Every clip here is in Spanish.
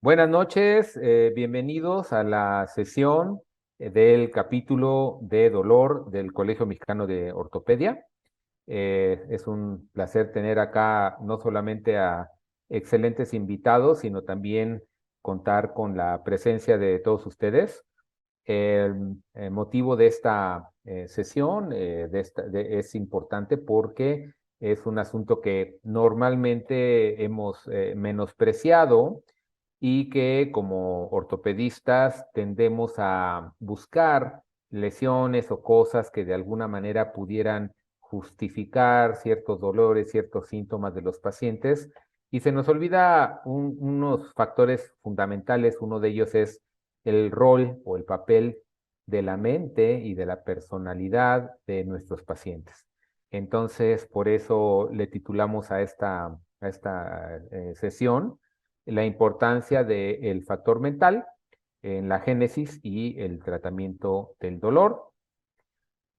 Buenas noches, bienvenidos a la sesión del capítulo de dolor del Colegio Mexicano de Ortopedia. Es un placer tener acá no solamente a excelentes invitados, sino también contar con la presencia de todos ustedes. El motivo de esta sesión es importante porque es un asunto que normalmente hemos menospreciado y que como ortopedistas tendemos a buscar lesiones o cosas que de alguna manera pudieran justificar ciertos dolores, ciertos síntomas de los pacientes, y se nos olvida unos factores fundamentales. Uno de ellos es el rol o el papel de la mente y de la personalidad de nuestros pacientes. Entonces, por eso le titulamos a esta sesión la importancia del factor mental en la génesis y el tratamiento del dolor,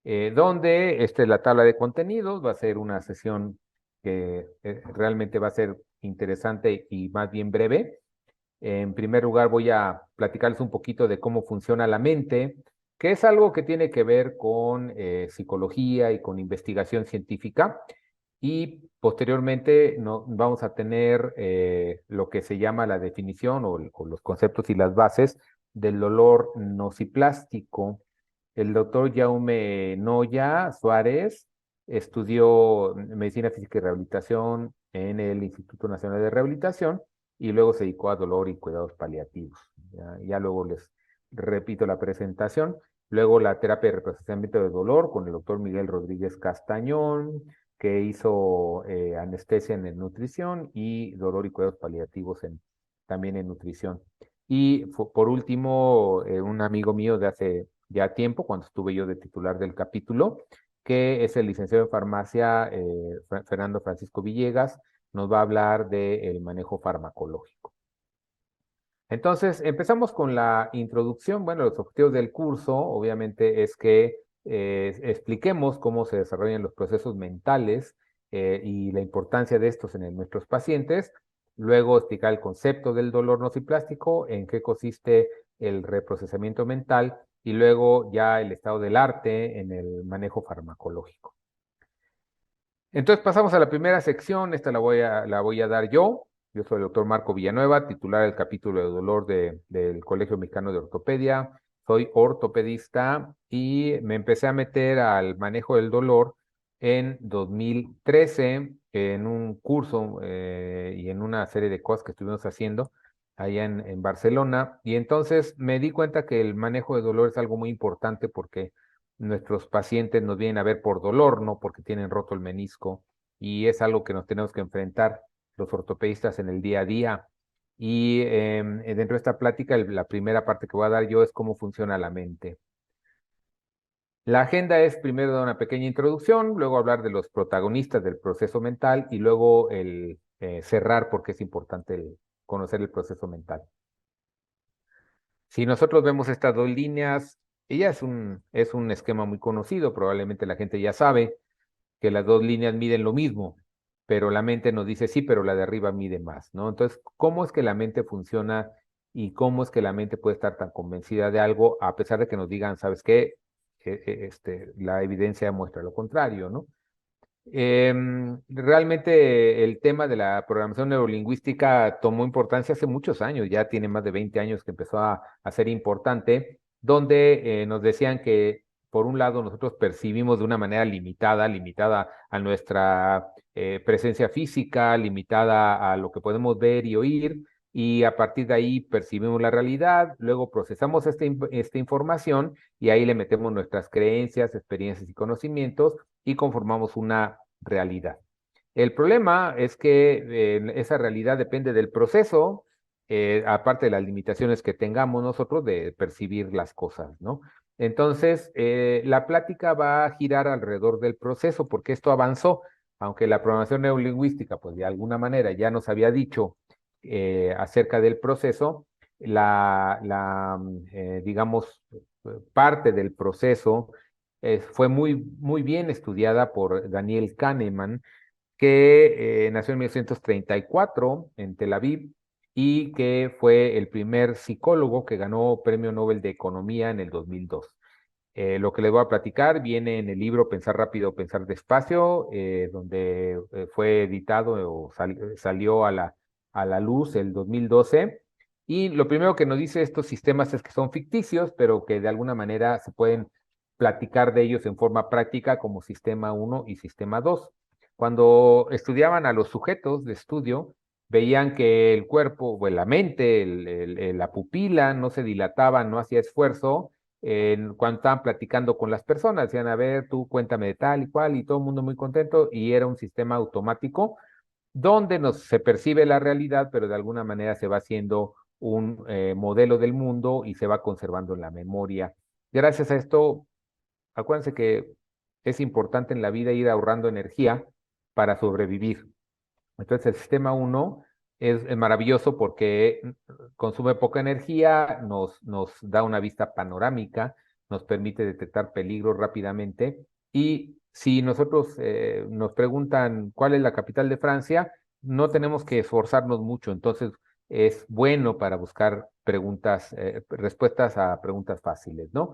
donde esta es la tabla de contenidos. Va a ser una sesión que realmente va a ser interesante y más bien breve. En primer lugar, voy a platicarles un poquito de cómo funciona la mente, que es algo que tiene que ver con psicología y con investigación científica. Y posteriormente vamos a tener lo que se llama la definición o los conceptos y las bases del dolor nociplástico. El doctor Jaume Noya Suárez estudió medicina física y rehabilitación en el Instituto Nacional de Rehabilitación y luego se dedicó a dolor y cuidados paliativos. Ya luego les repito la presentación. Luego la terapia de reprocesamiento de dolor con el doctor Miguel Rodríguez Castañón, que hizo anestesia en nutrición y dolor y cuidados paliativos también en nutrición. Y por último, un amigo mío de hace ya tiempo, cuando estuve yo de titular del capítulo, que es el licenciado en farmacia Fernando Francisco Villegas, nos va a hablar del manejo farmacológico. Entonces, empezamos con la introducción. Bueno, los objetivos del curso, obviamente, es que expliquemos cómo se desarrollan los procesos mentales y la importancia de estos en nuestros pacientes. Luego, explicar el concepto del dolor nociplástico, en qué consiste el reprocesamiento mental y luego ya el estado del arte en el manejo farmacológico. Entonces pasamos a la primera sección. Esta la voy a dar yo. Yo soy el doctor Marco Villanueva, titular del capítulo de dolor del Colegio Mexicano de Ortopedia. Soy ortopedista y me empecé a meter al manejo del dolor en 2013 en un curso y en una serie de cosas que estuvimos haciendo allá en Barcelona. Y entonces me di cuenta que el manejo de dolor es algo muy importante porque nuestros pacientes nos vienen a ver por dolor, no porque tienen roto el menisco, y es algo que nos tenemos que enfrentar los ortopedistas en el día a día. Y dentro de esta plática, la primera parte que voy a dar yo es cómo funciona la mente. La agenda es primero dar una pequeña introducción, luego hablar de los protagonistas del proceso mental y luego cerrar porque es importante conocer el proceso mental. Si nosotros vemos estas dos líneas, ella es un esquema muy conocido. Probablemente la gente ya sabe que las dos líneas miden lo mismo, pero la mente nos dice sí, pero la de arriba mide más, ¿no? Entonces, ¿cómo es que la mente funciona y cómo es que la mente puede estar tan convencida de algo a pesar de que nos digan, ¿sabes qué? La evidencia muestra lo contrario, ¿no? Realmente el tema de la programación neurolingüística tomó importancia hace muchos años. Ya tiene más de 20 años que empezó a ser importante, donde nos decían que por un lado nosotros percibimos de una manera limitada a nuestra presencia física, limitada a lo que podemos ver y oír, y a partir de ahí percibimos la realidad. Luego procesamos esta información y ahí le metemos nuestras creencias, experiencias y conocimientos y conformamos una realidad. El problema es que esa realidad depende del proceso, aparte de las limitaciones que tengamos nosotros de percibir las cosas, ¿no? Entonces, la plática va a girar alrededor del proceso porque esto avanzó, aunque la programación neurolingüística, pues de alguna manera ya nos había dicho acerca del proceso, digamos, parte del proceso fue muy bien estudiada por Daniel Kahneman, que nació en 1934 en Tel Aviv y que fue el primer psicólogo que ganó Premio Nobel de Economía en el 2002. Lo que les voy a platicar viene en el libro Pensar rápido, pensar despacio, donde fue editado o salió a la luz el 2012. Y lo primero que nos dice estos sistemas es que son ficticios, pero que de alguna manera se pueden platicar de ellos en forma práctica como sistema uno y sistema 2. Cuando estudiaban a los sujetos de estudio, veían que el cuerpo, o la mente, la pupila no se dilataba, no hacía esfuerzo cuando estaban platicando con las personas. Decían, a ver, tú cuéntame de tal y cual, y todo el mundo muy contento, y era un sistema automático donde se percibe la realidad, pero de alguna manera se va haciendo un modelo del mundo y se va conservando en la memoria. Gracias a esto, acuérdense que es importante en la vida ir ahorrando energía para sobrevivir. Entonces, el sistema uno es maravilloso porque consume poca energía, nos da una vista panorámica, nos permite detectar peligros rápidamente. Y si nosotros nos preguntan cuál es la capital de Francia, no tenemos que esforzarnos mucho. Entonces, es bueno para buscar respuestas a preguntas fáciles, ¿no?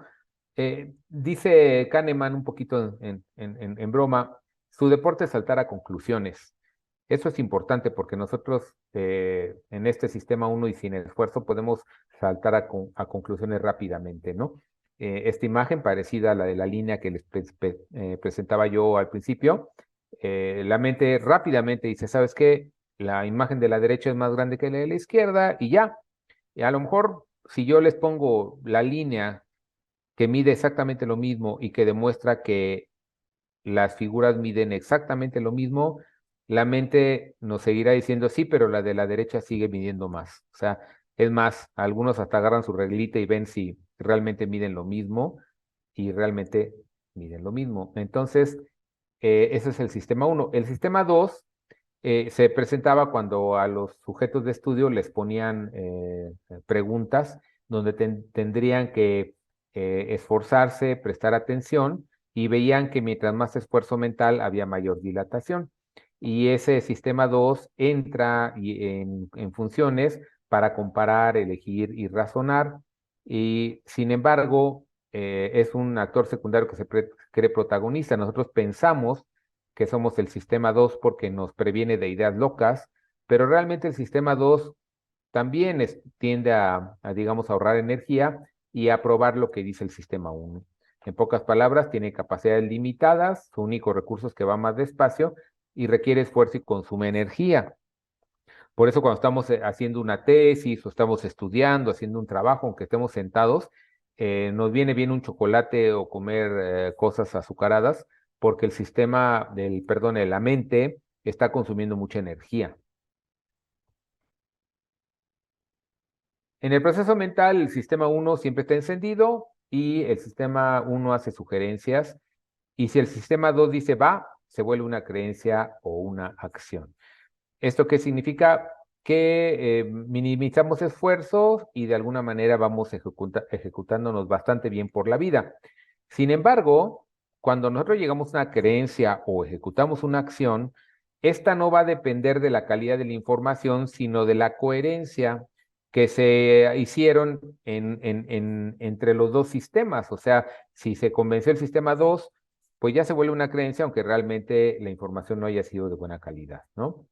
Dice Kahneman un poquito en broma, su deporte es saltar a conclusiones. Eso es importante porque nosotros en este sistema uno y sin esfuerzo podemos saltar a conclusiones rápidamente, ¿no? Esta imagen parecida a la de la línea que les presentaba yo al principio, la mente rápidamente dice, ¿sabes qué? La imagen de la derecha es más grande que la de la izquierda y ya. Y a lo mejor si yo les pongo la línea que mide exactamente lo mismo y que demuestra que las figuras miden exactamente lo mismo, la mente nos seguirá diciendo sí, pero la de la derecha sigue midiendo más. O sea, es más, algunos hasta agarran su reglita y ven si realmente miden lo mismo y realmente miden lo mismo. Entonces, ese es el sistema uno. El sistema 2 se presentaba cuando a los sujetos de estudio les ponían preguntas donde tendrían que esforzarse, prestar atención y veían que mientras más esfuerzo mental había mayor dilatación. Y ese sistema 2 entra en funciones para comparar, elegir y razonar. Y sin embargo, es un actor secundario que cree protagonista. Nosotros pensamos que somos el sistema 2 porque nos previene de ideas locas, pero realmente el sistema 2 también tiende digamos, ahorrar energía y a probar lo que dice el sistema uno. En pocas palabras, tiene capacidades limitadas, su único recurso es que va más despacio y requiere esfuerzo y consume energía. Por eso cuando estamos haciendo una tesis o estamos estudiando, haciendo un trabajo, aunque estemos sentados, nos viene bien un chocolate o comer cosas azucaradas, porque el perdón, la mente está consumiendo mucha energía. En el proceso mental, el sistema uno siempre está encendido y el sistema uno hace sugerencias. Y si el sistema 2 dice va, se vuelve una creencia o una acción. ¿Esto qué significa? Que minimizamos esfuerzos y de alguna manera vamos ejecutándonos bastante bien por la vida. Sin embargo, cuando nosotros llegamos a una creencia o ejecutamos una acción, esta no va a depender de la calidad de la información, sino de la coherencia que se hicieron entre los dos sistemas. O sea, si se convenció el sistema 2, pues ya se vuelve una creencia, aunque realmente la información no haya sido de buena calidad, ¿no?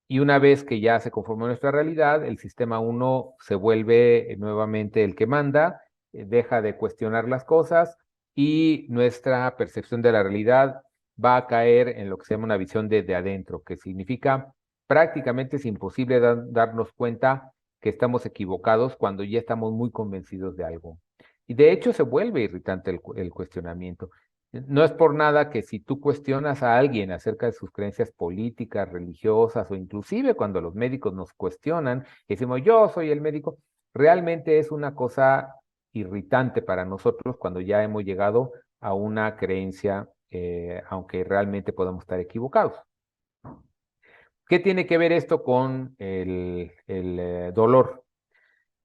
Y una vez que ya se conformó nuestra realidad, el sistema uno se vuelve nuevamente el que manda, deja de cuestionar las cosas y nuestra percepción de la realidad va a caer en lo que se llama una visión de adentro, que significa prácticamente es imposible darnos cuenta que estamos equivocados cuando ya estamos muy convencidos de algo. Y de hecho se vuelve irritante el cuestionamiento. No es por nada que si tú cuestionas a alguien acerca de sus creencias políticas, religiosas o inclusive cuando los médicos nos cuestionan, y decimos yo soy el médico, realmente es una cosa irritante para nosotros cuando ya hemos llegado a una creencia, aunque realmente podamos estar equivocados. ¿Qué tiene que ver esto con el dolor?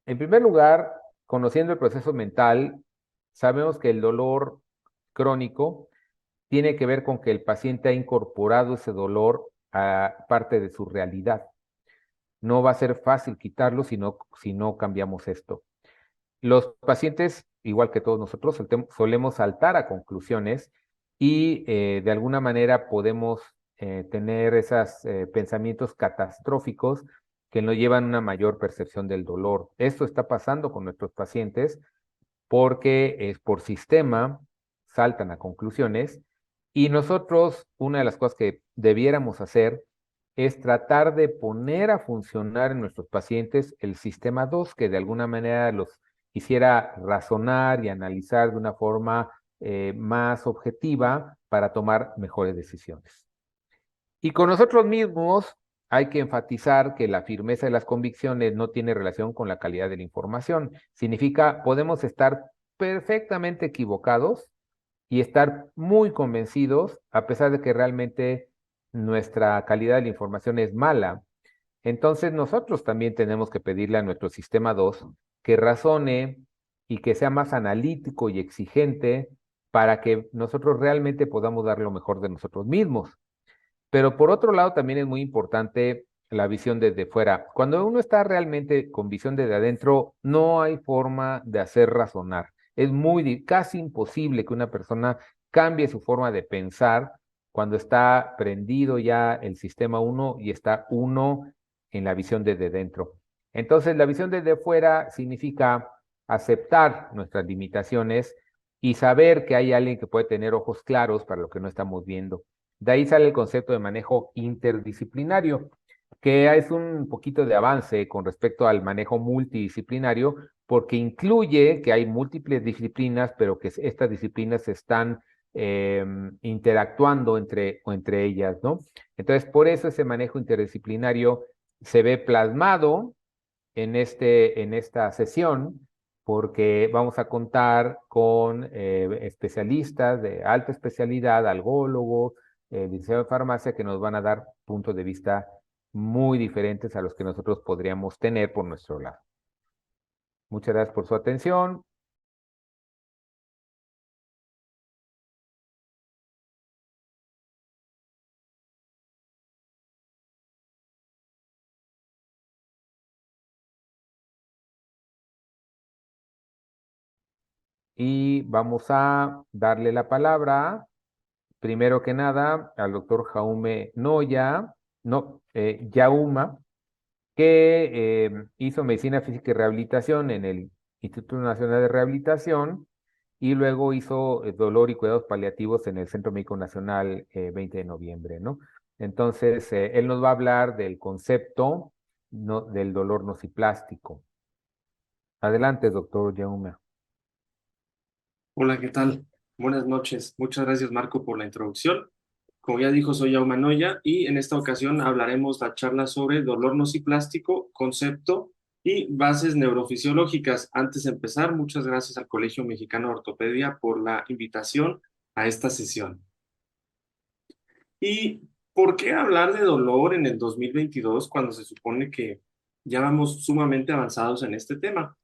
En primer lugar, conociendo el proceso mental, sabemos que el dolor crónico tiene que ver con que el paciente ha incorporado ese dolor a parte de su realidad. No va a ser fácil quitarlo si no cambiamos esto. Los pacientes, igual que todos nosotros, solemos saltar a conclusiones y de alguna manera podemos tener esos pensamientos catastróficos que nos llevan a una mayor percepción del dolor. Esto está pasando con nuestros pacientes porque es por sistema, saltan a conclusiones y nosotros, una de las cosas que debiéramos hacer es tratar de poner a funcionar en nuestros pacientes el sistema 2 que de alguna manera los hiciera razonar y analizar de una forma más objetiva para tomar mejores decisiones. Y con nosotros mismos hay que enfatizar que la firmeza de las convicciones no tiene relación con la calidad de la información. Significa, podemos estar perfectamente equivocados y estar muy convencidos a pesar de que realmente nuestra calidad de la información es mala. Entonces nosotros también tenemos que pedirle a nuestro sistema 2 que razone y que sea más analítico y exigente para que nosotros realmente podamos dar lo mejor de nosotros mismos. Pero por otro lado, también es muy importante la visión desde fuera. Cuando uno está realmente con visión desde adentro, no hay forma de hacer razonar. Es casi imposible que una persona cambie su forma de pensar cuando está prendido ya el sistema uno y está uno en la visión desde dentro. Entonces, la visión desde fuera significa aceptar nuestras limitaciones y saber que hay alguien que puede tener ojos claros para lo que no estamos viendo. De ahí sale el concepto de manejo interdisciplinario, que es un poquito de avance con respecto al manejo multidisciplinario, porque incluye que hay múltiples disciplinas, pero que estas disciplinas están interactuando entre ellas, ¿no? Entonces, por eso ese manejo interdisciplinario se ve plasmado en esta sesión, porque vamos a contar con especialistas de alta especialidad, algólogos, licenciados de farmacia, que nos van a dar puntos de vista muy diferentes a los que nosotros podríamos tener por nuestro lado. Muchas gracias por su atención. Y vamos a darle la palabra, primero que nada, al doctor Jaume Noya, no, Yauma, que hizo medicina física y rehabilitación en el Instituto Nacional de Rehabilitación y luego hizo dolor y cuidados paliativos en el Centro Médico Nacional 20 de noviembre, ¿no? Entonces, él nos va a hablar del concepto del dolor nociplástico. Adelante, doctor Jaume. Hola, ¿qué tal? Buenas noches. Muchas gracias, Marco, por la introducción. Como ya dijo, soy Jaume Noya y en esta ocasión hablaremos la charla sobre dolor nociplástico, concepto y bases neurofisiológicas. Antes de empezar, muchas gracias al Colegio Mexicano de Ortopedia por la invitación a esta sesión. ¿Y por qué hablar de dolor en el 2022 cuando se supone que ya vamos sumamente avanzados en este tema?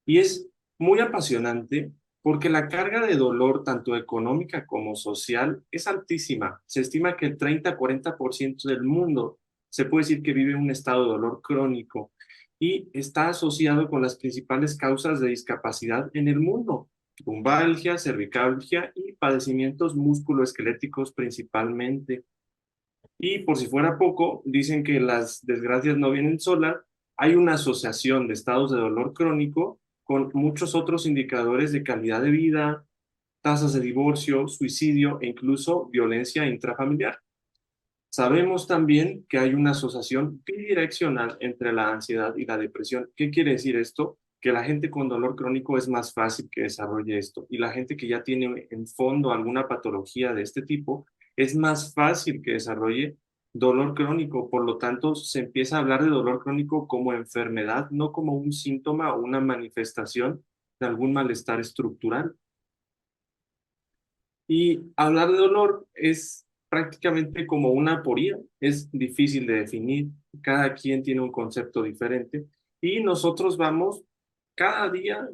Y es muy apasionante porque la carga de dolor, tanto económica como social, es altísima. Se estima que el 30-40% del mundo se puede decir que vive un estado de dolor crónico y está asociado con las principales causas de discapacidad en el mundo: lumbalgia, cervicalgia y padecimientos musculoesqueléticos principalmente. Y por si fuera poco, dicen que las desgracias no vienen solas. Hay una asociación de estados de dolor crónico con muchos otros indicadores de calidad de vida, tasas de divorcio, suicidio e incluso violencia intrafamiliar. Sabemos también que hay una asociación bidireccional entre la ansiedad y la depresión. ¿Qué quiere decir esto? Que la gente con dolor crónico es más fácil que desarrolle esto, y la gente que ya tiene en fondo alguna patología de este tipo es más fácil que desarrolle dolor crónico. Por lo tanto, se empieza a hablar de dolor crónico como enfermedad, no como un síntoma o una manifestación de algún malestar estructural. Y hablar de dolor es prácticamente como una aporía, es difícil de definir, cada quien tiene un concepto diferente y nosotros vamos cada día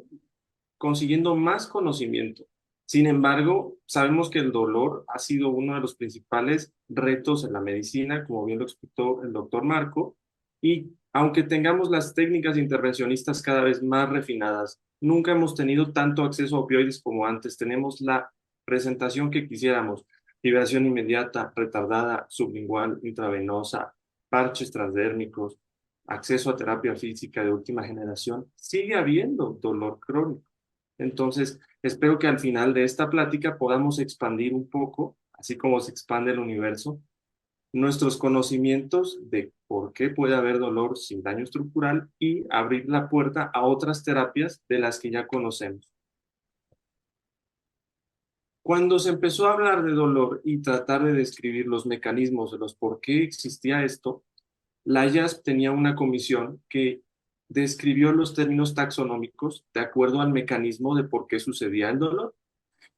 consiguiendo más conocimiento. Sin embargo, sabemos que el dolor ha sido uno de los principales retos en la medicina, como bien lo explicó el doctor Marco, y Aunque tengamos las técnicas intervencionistas cada vez más refinadas, nunca hemos tenido tanto acceso a opioides como antes. Tenemos la presentación que quisiéramos: liberación inmediata, retardada, sublingual, intravenosa, parches transdérmicos, acceso a terapia física de última generación. Sigue habiendo dolor crónico. Entonces, espero que al final de esta plática podamos expandir un poco, así como se expande el universo, nuestros conocimientos de por qué puede haber dolor sin daño estructural y abrir la puerta a otras terapias de las que ya conocemos. Cuando se empezó a hablar de dolor y tratar de describir los mecanismos de los por qué existía esto, la IASP tenía una comisión que describió los términos taxonómicos de acuerdo al mecanismo de por qué sucedía el dolor.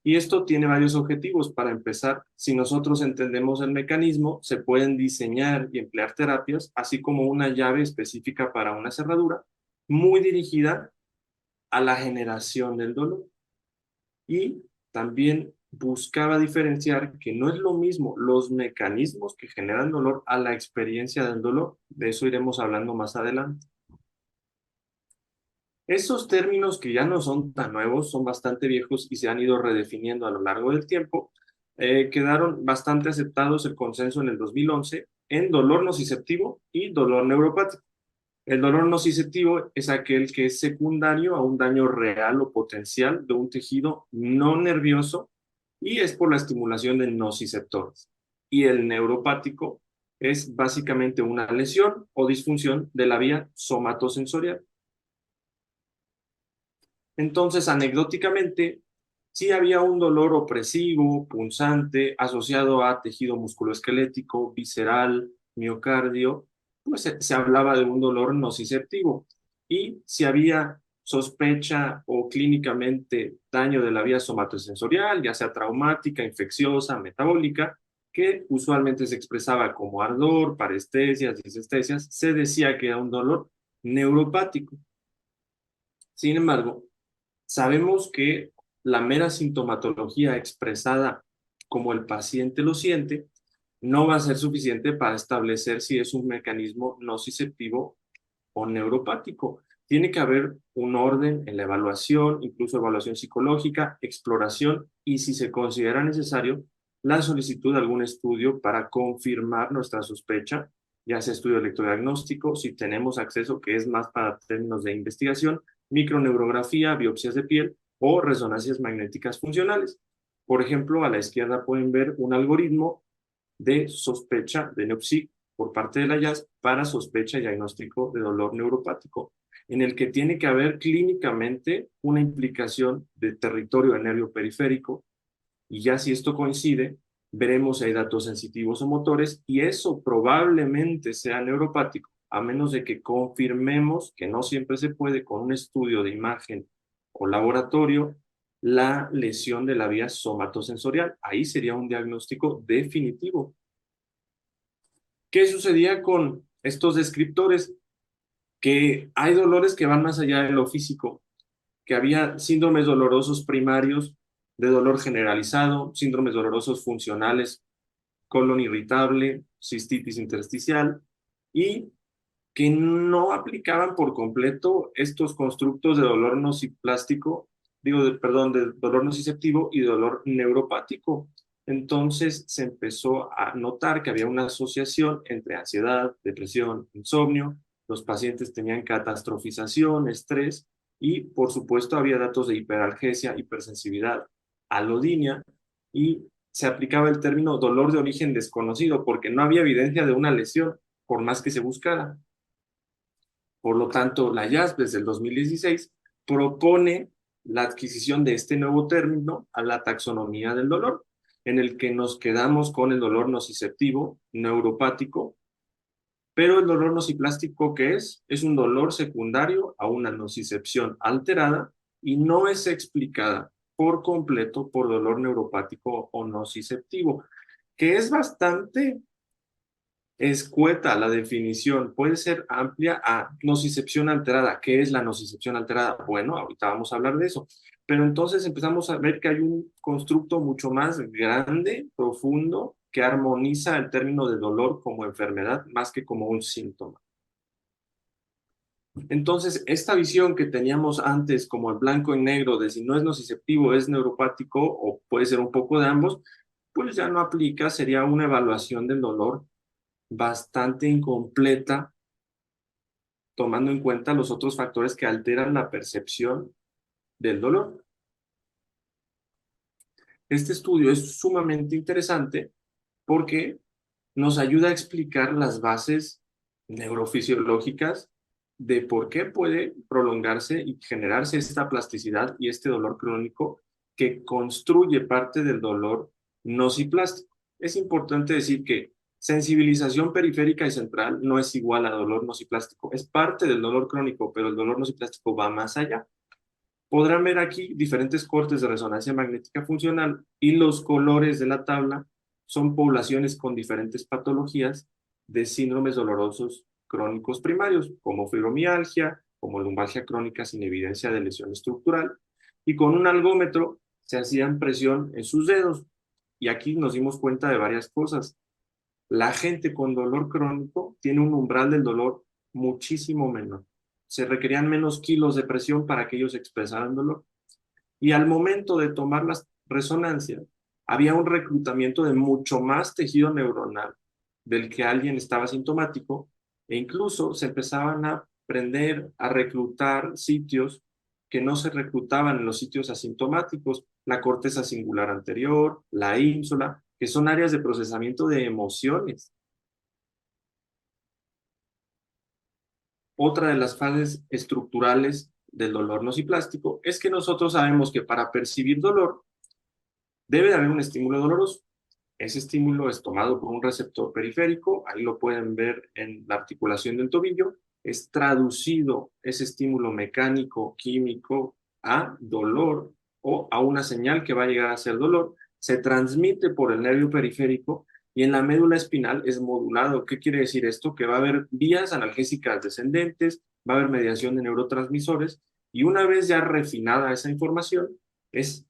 Y esto tiene varios objetivos. Para empezar, si nosotros entendemos el mecanismo, se pueden diseñar y emplear terapias, así como una llave específica para una cerradura, muy dirigida a la generación del dolor. Y también buscaba diferenciar que no es lo mismo los mecanismos que generan dolor a la experiencia del dolor. De eso iremos hablando más adelante. Esos términos, que ya no son tan nuevos, son bastante viejos y se han ido redefiniendo a lo largo del tiempo, quedaron bastante aceptados el consenso en el 2011 en dolor nociceptivo y dolor neuropático. El dolor nociceptivo es aquel que es secundario a un daño real o potencial de un tejido no nervioso y es por la estimulación de nociceptores. Y el neuropático es básicamente una lesión o disfunción de la vía somatosensorial. Entonces, anecdóticamente, sí había un dolor opresivo, punzante, asociado a tejido musculoesquelético, visceral, miocardio, pues se hablaba de un dolor nociceptivo. Y si había sospecha o clínicamente daño de la vía somatosensorial, ya sea traumática, infecciosa, metabólica, que usualmente se expresaba como ardor, parestesias, disestesias, se decía que era un dolor neuropático. Sin embargo, sabemos que la mera sintomatología expresada como el paciente lo siente no va a ser suficiente para establecer si es un mecanismo nociceptivo o neuropático. Tiene que haber un orden en la evaluación, incluso evaluación psicológica, exploración y, si se considera necesario, la solicitud de algún estudio para confirmar nuestra sospecha, ya sea estudio electrodiagnóstico, si tenemos acceso, que es más para términos de investigación, microneurografía, biopsias de piel o resonancias magnéticas funcionales. Por ejemplo, a la izquierda pueden ver un algoritmo de sospecha de NEOPSIC por parte de la IAS para sospecha y diagnóstico de dolor neuropático, en el que tiene que haber clínicamente una implicación de territorio del nervio periférico, y ya si esto coincide, veremos si hay datos sensitivos o motores, y eso probablemente sea neuropático, a menos de que confirmemos, que no siempre se puede con un estudio de imagen o laboratorio, la lesión de la vía somatosensorial. Ahí sería un diagnóstico definitivo. ¿Qué sucedía con estos descriptores? Que hay dolores que van más allá de lo físico, que había síndromes dolorosos primarios de dolor generalizado, síndromes dolorosos funcionales, colon irritable, cistitis intersticial, y que no aplicaban por completo estos constructos de dolor nociplástico, perdón, de dolor nociceptivo y de dolor neuropático. Entonces se empezó a notar que había una asociación entre ansiedad, depresión, insomnio. Los pacientes tenían catastrofización, estrés, y por supuesto había datos de hiperalgesia, hipersensibilidad, alodinia, y se aplicaba el término dolor de origen desconocido porque no había evidencia de una lesión, por más que se buscara. Por lo tanto, la IASP desde el 2016 propone la adquisición de este nuevo término a la taxonomía del dolor, en el que nos quedamos con el dolor nociceptivo, neuropático, pero el dolor nociplástico, ¿qué es? Es un dolor secundario a una nocicepción alterada y no es explicada por completo por dolor neuropático o nociceptivo, que es bastante escueta la definición, puede ser amplia a nocicepción alterada. ¿Qué es la nocicepción alterada? Bueno, ahorita vamos a hablar de eso. Pero entonces empezamos a ver que hay un constructo mucho más grande, profundo, que armoniza el término de dolor como enfermedad más que como un síntoma. Entonces, esta visión que teníamos antes como el blanco y negro de si no es nociceptivo, es neuropático o puede ser un poco de ambos, pues ya no aplica, sería una evaluación del dolor bastante incompleta, tomando en cuenta los otros factores que alteran la percepción del dolor. Este estudio es sumamente interesante porque nos ayuda a explicar las bases neurofisiológicas de por qué puede prolongarse y generarse esta plasticidad y este dolor crónico que construye parte del dolor nociplástico. Es importante decir que sensibilización periférica y central no es igual a dolor nociplástico, es parte del dolor crónico, pero el dolor nociplástico va más allá. Podrán ver aquí diferentes cortes de resonancia magnética funcional y los colores de la tabla son poblaciones con diferentes patologías de síndromes dolorosos crónicos primarios, como fibromialgia, como lumbalgia crónica sin evidencia de lesión estructural, y con un algómetro se hacían presión en sus dedos. Y aquí nos dimos cuenta de varias cosas. La gente con dolor crónico tiene un umbral del dolor muchísimo menor. Se requerían menos kilos de presión para que ellos expresaran dolor. Y al momento de tomar las resonancias, había un reclutamiento de mucho más tejido neuronal del que alguien estaba sintomático, e incluso se empezaban a aprender a reclutar sitios que no se reclutaban en los sitios asintomáticos, la corteza singular anterior, la ínsula, que son áreas de procesamiento de emociones. Otra de las fases estructurales del dolor nociplástico es que nosotros sabemos que para percibir dolor debe de haber un estímulo doloroso. Ese estímulo es tomado por un receptor periférico, ahí lo pueden ver en la articulación del tobillo, es traducido ese estímulo mecánico, químico, a dolor o a una señal que va a llegar a ser dolor, se transmite por el nervio periférico y en la médula espinal es modulado. ¿Qué quiere decir esto? Que va a haber vías analgésicas descendentes, va a haber mediación de neurotransmisores y una vez ya refinada esa información, es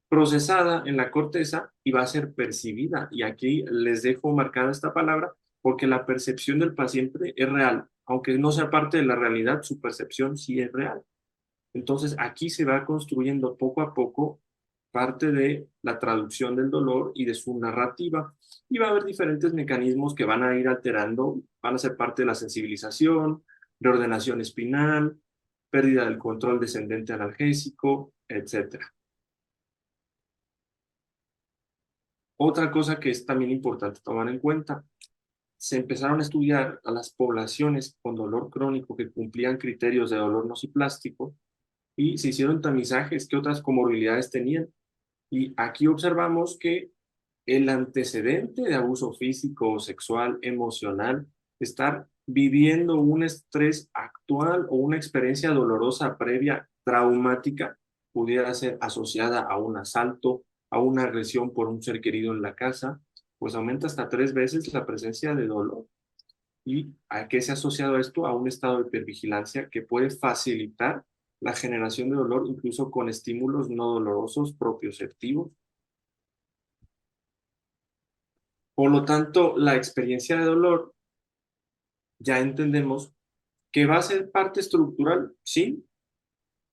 procesada en la corteza y va a ser percibida. Y aquí les dejo marcada esta palabra porque la percepción del paciente es real. Aunque no sea parte de la realidad, su percepción sí es real. Entonces aquí se va construyendo poco a poco parte de la traducción del dolor y de su narrativa. Y va a haber diferentes mecanismos que van a ir alterando, van a ser parte de la sensibilización, reordenación espinal, pérdida del control descendente analgésico, etcétera. Otra cosa que es también importante tomar en cuenta, se empezaron a estudiar a las poblaciones con dolor crónico que cumplían criterios de dolor nociplástico y se hicieron tamizajes que otras comorbilidades tenían. Y aquí observamos que el antecedente de abuso físico, sexual, emocional, estar viviendo un estrés actual o una experiencia dolorosa previa, traumática, pudiera ser asociada a un asalto, a una agresión por un ser querido en la casa, pues aumenta hasta 3 veces la presencia de dolor. ¿Y a qué se ha asociado esto? A un estado de hipervigilancia que puede facilitar la generación de dolor incluso con estímulos no dolorosos propioceptivos. Por lo tanto, la experiencia de dolor ya entendemos que va a ser parte estructural, sí,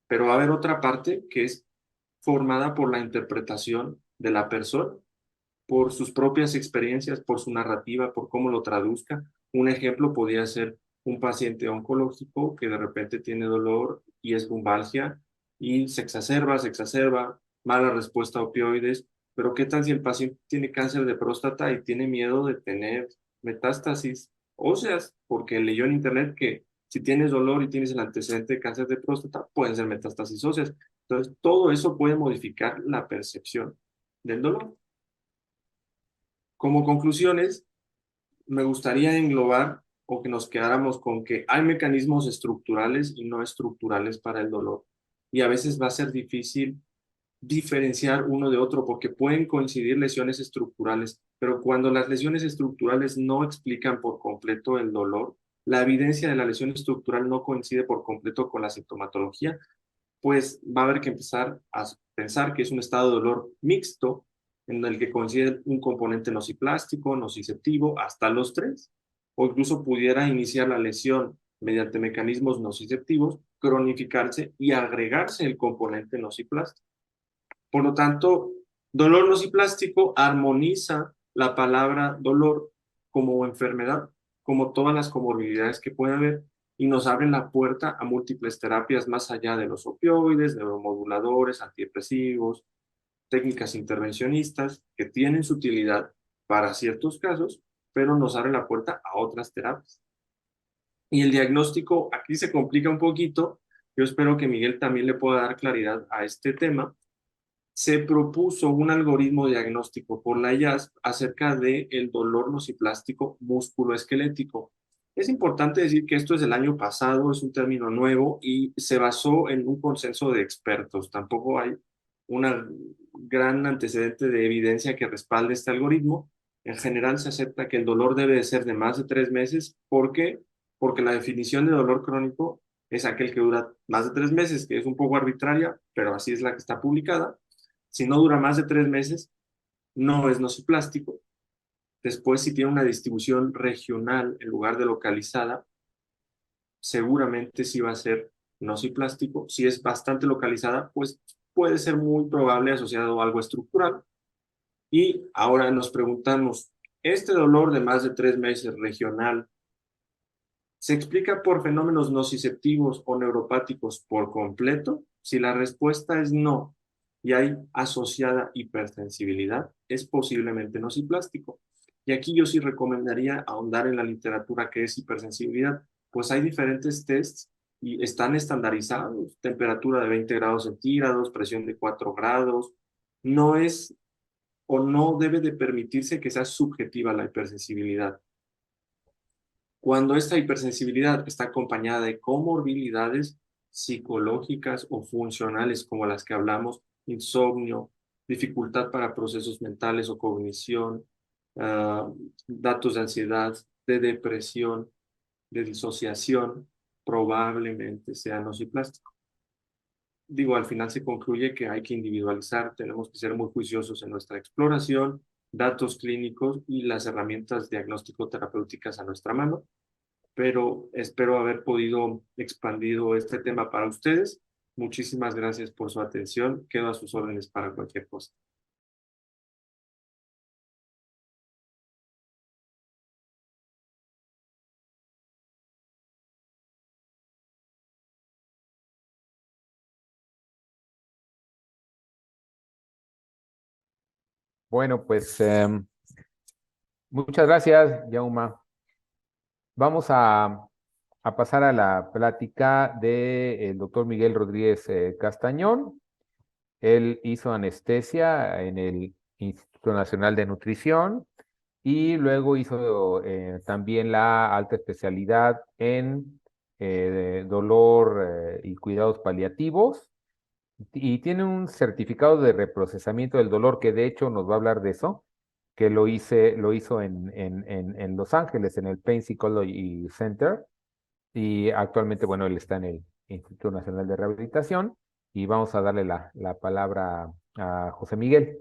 pero va a haber otra parte que es formada por la interpretación de la persona, por sus propias experiencias, por su narrativa, por cómo lo traduzca. Un ejemplo podría ser un paciente oncológico que de repente tiene dolor y es lumbalgia y se exacerba, mala respuesta a opioides, pero ¿qué tal si el paciente tiene cáncer de próstata y tiene miedo de tener metástasis óseas? Porque leyó en internet que si tienes dolor y tienes el antecedente de cáncer de próstata, pueden ser metástasis óseas. Entonces, todo eso puede modificar la percepción del dolor. Como conclusiones, me gustaría englobar o que nos quedáramos con que hay mecanismos estructurales y no estructurales para el dolor. Y a veces va a ser difícil diferenciar uno de otro porque pueden coincidir lesiones estructurales, pero cuando las lesiones estructurales no explican por completo el dolor, la evidencia de la lesión estructural no coincide por completo con la sintomatología, pues va a haber que empezar a pensar que es un estado de dolor mixto en el que coincide un componente nociplástico, nociceptivo, hasta los tres, o incluso pudiera iniciar la lesión mediante mecanismos nociceptivos, cronificarse y agregarse el componente nociplástico. Por lo tanto, dolor nociplástico armoniza la palabra dolor como enfermedad, como todas las comorbilidades que puede haber, y nos abre la puerta a múltiples terapias más allá de los opioides, neuromoduladores, antidepresivos, técnicas intervencionistas que tienen su utilidad para ciertos casos, pero nos abre la puerta a otras terapias. Y el diagnóstico aquí se complica un poquito. Yo espero que Miguel también le pueda dar claridad a este tema. Se propuso un algoritmo diagnóstico por la IASP acerca del dolor nociplástico musculoesquelético. Es importante decir que esto es del año pasado, es un término nuevo y se basó en un consenso de expertos. Tampoco hay un gran antecedente de evidencia que respalde este algoritmo. En general se acepta que el dolor debe de ser de más de 3 meses. ¿Por qué? Porque la definición de dolor crónico es aquel que dura más de 3 meses, que es un poco arbitraria, pero así es la que está publicada. Si no dura más de 3 meses, no es nociplástico. Después, si tiene una distribución regional en lugar de localizada, seguramente sí va a ser nociplástico. Si es bastante localizada, pues puede ser muy probable asociado a algo estructural. Y ahora nos preguntamos, ¿este dolor de más de 3 meses regional se explica por fenómenos nociceptivos o neuropáticos por completo? Si la respuesta es no y hay asociada hipersensibilidad, es posiblemente nociplástico. Y aquí yo sí recomendaría ahondar en la literatura que es hipersensibilidad, pues hay diferentes tests y están estandarizados, temperatura de 20 grados centígrados, presión de 4 grados, no es o no debe de permitirse que sea subjetiva la hipersensibilidad. Cuando esta hipersensibilidad está acompañada de comorbilidades psicológicas o funcionales como las que hablamos, insomnio, dificultad para procesos mentales o cognición, datos de ansiedad, de depresión, de disociación, probablemente sea nociplástico. Digo, al final se concluye que hay que individualizar, tenemos que ser muy juiciosos en nuestra exploración, datos clínicos y las herramientas diagnóstico-terapéuticas a nuestra mano, pero espero haber podido expandido este tema para ustedes. Muchísimas gracias por su atención. Quedo a sus órdenes para cualquier cosa. Bueno, pues muchas gracias, Yauma. Vamos a pasar a la plática del doctor Miguel Rodríguez Castañón. Él hizo anestesia en el Instituto Nacional de Nutrición y luego hizo también la alta especialidad en dolor y cuidados paliativos y tiene un certificado de reprocesamiento del dolor que de hecho nos va a hablar de eso, que lo hizo en Los Ángeles, en el Pain Psychology Center y actualmente, bueno, él está en el Instituto Nacional de Rehabilitación y vamos a darle la palabra a José Miguel.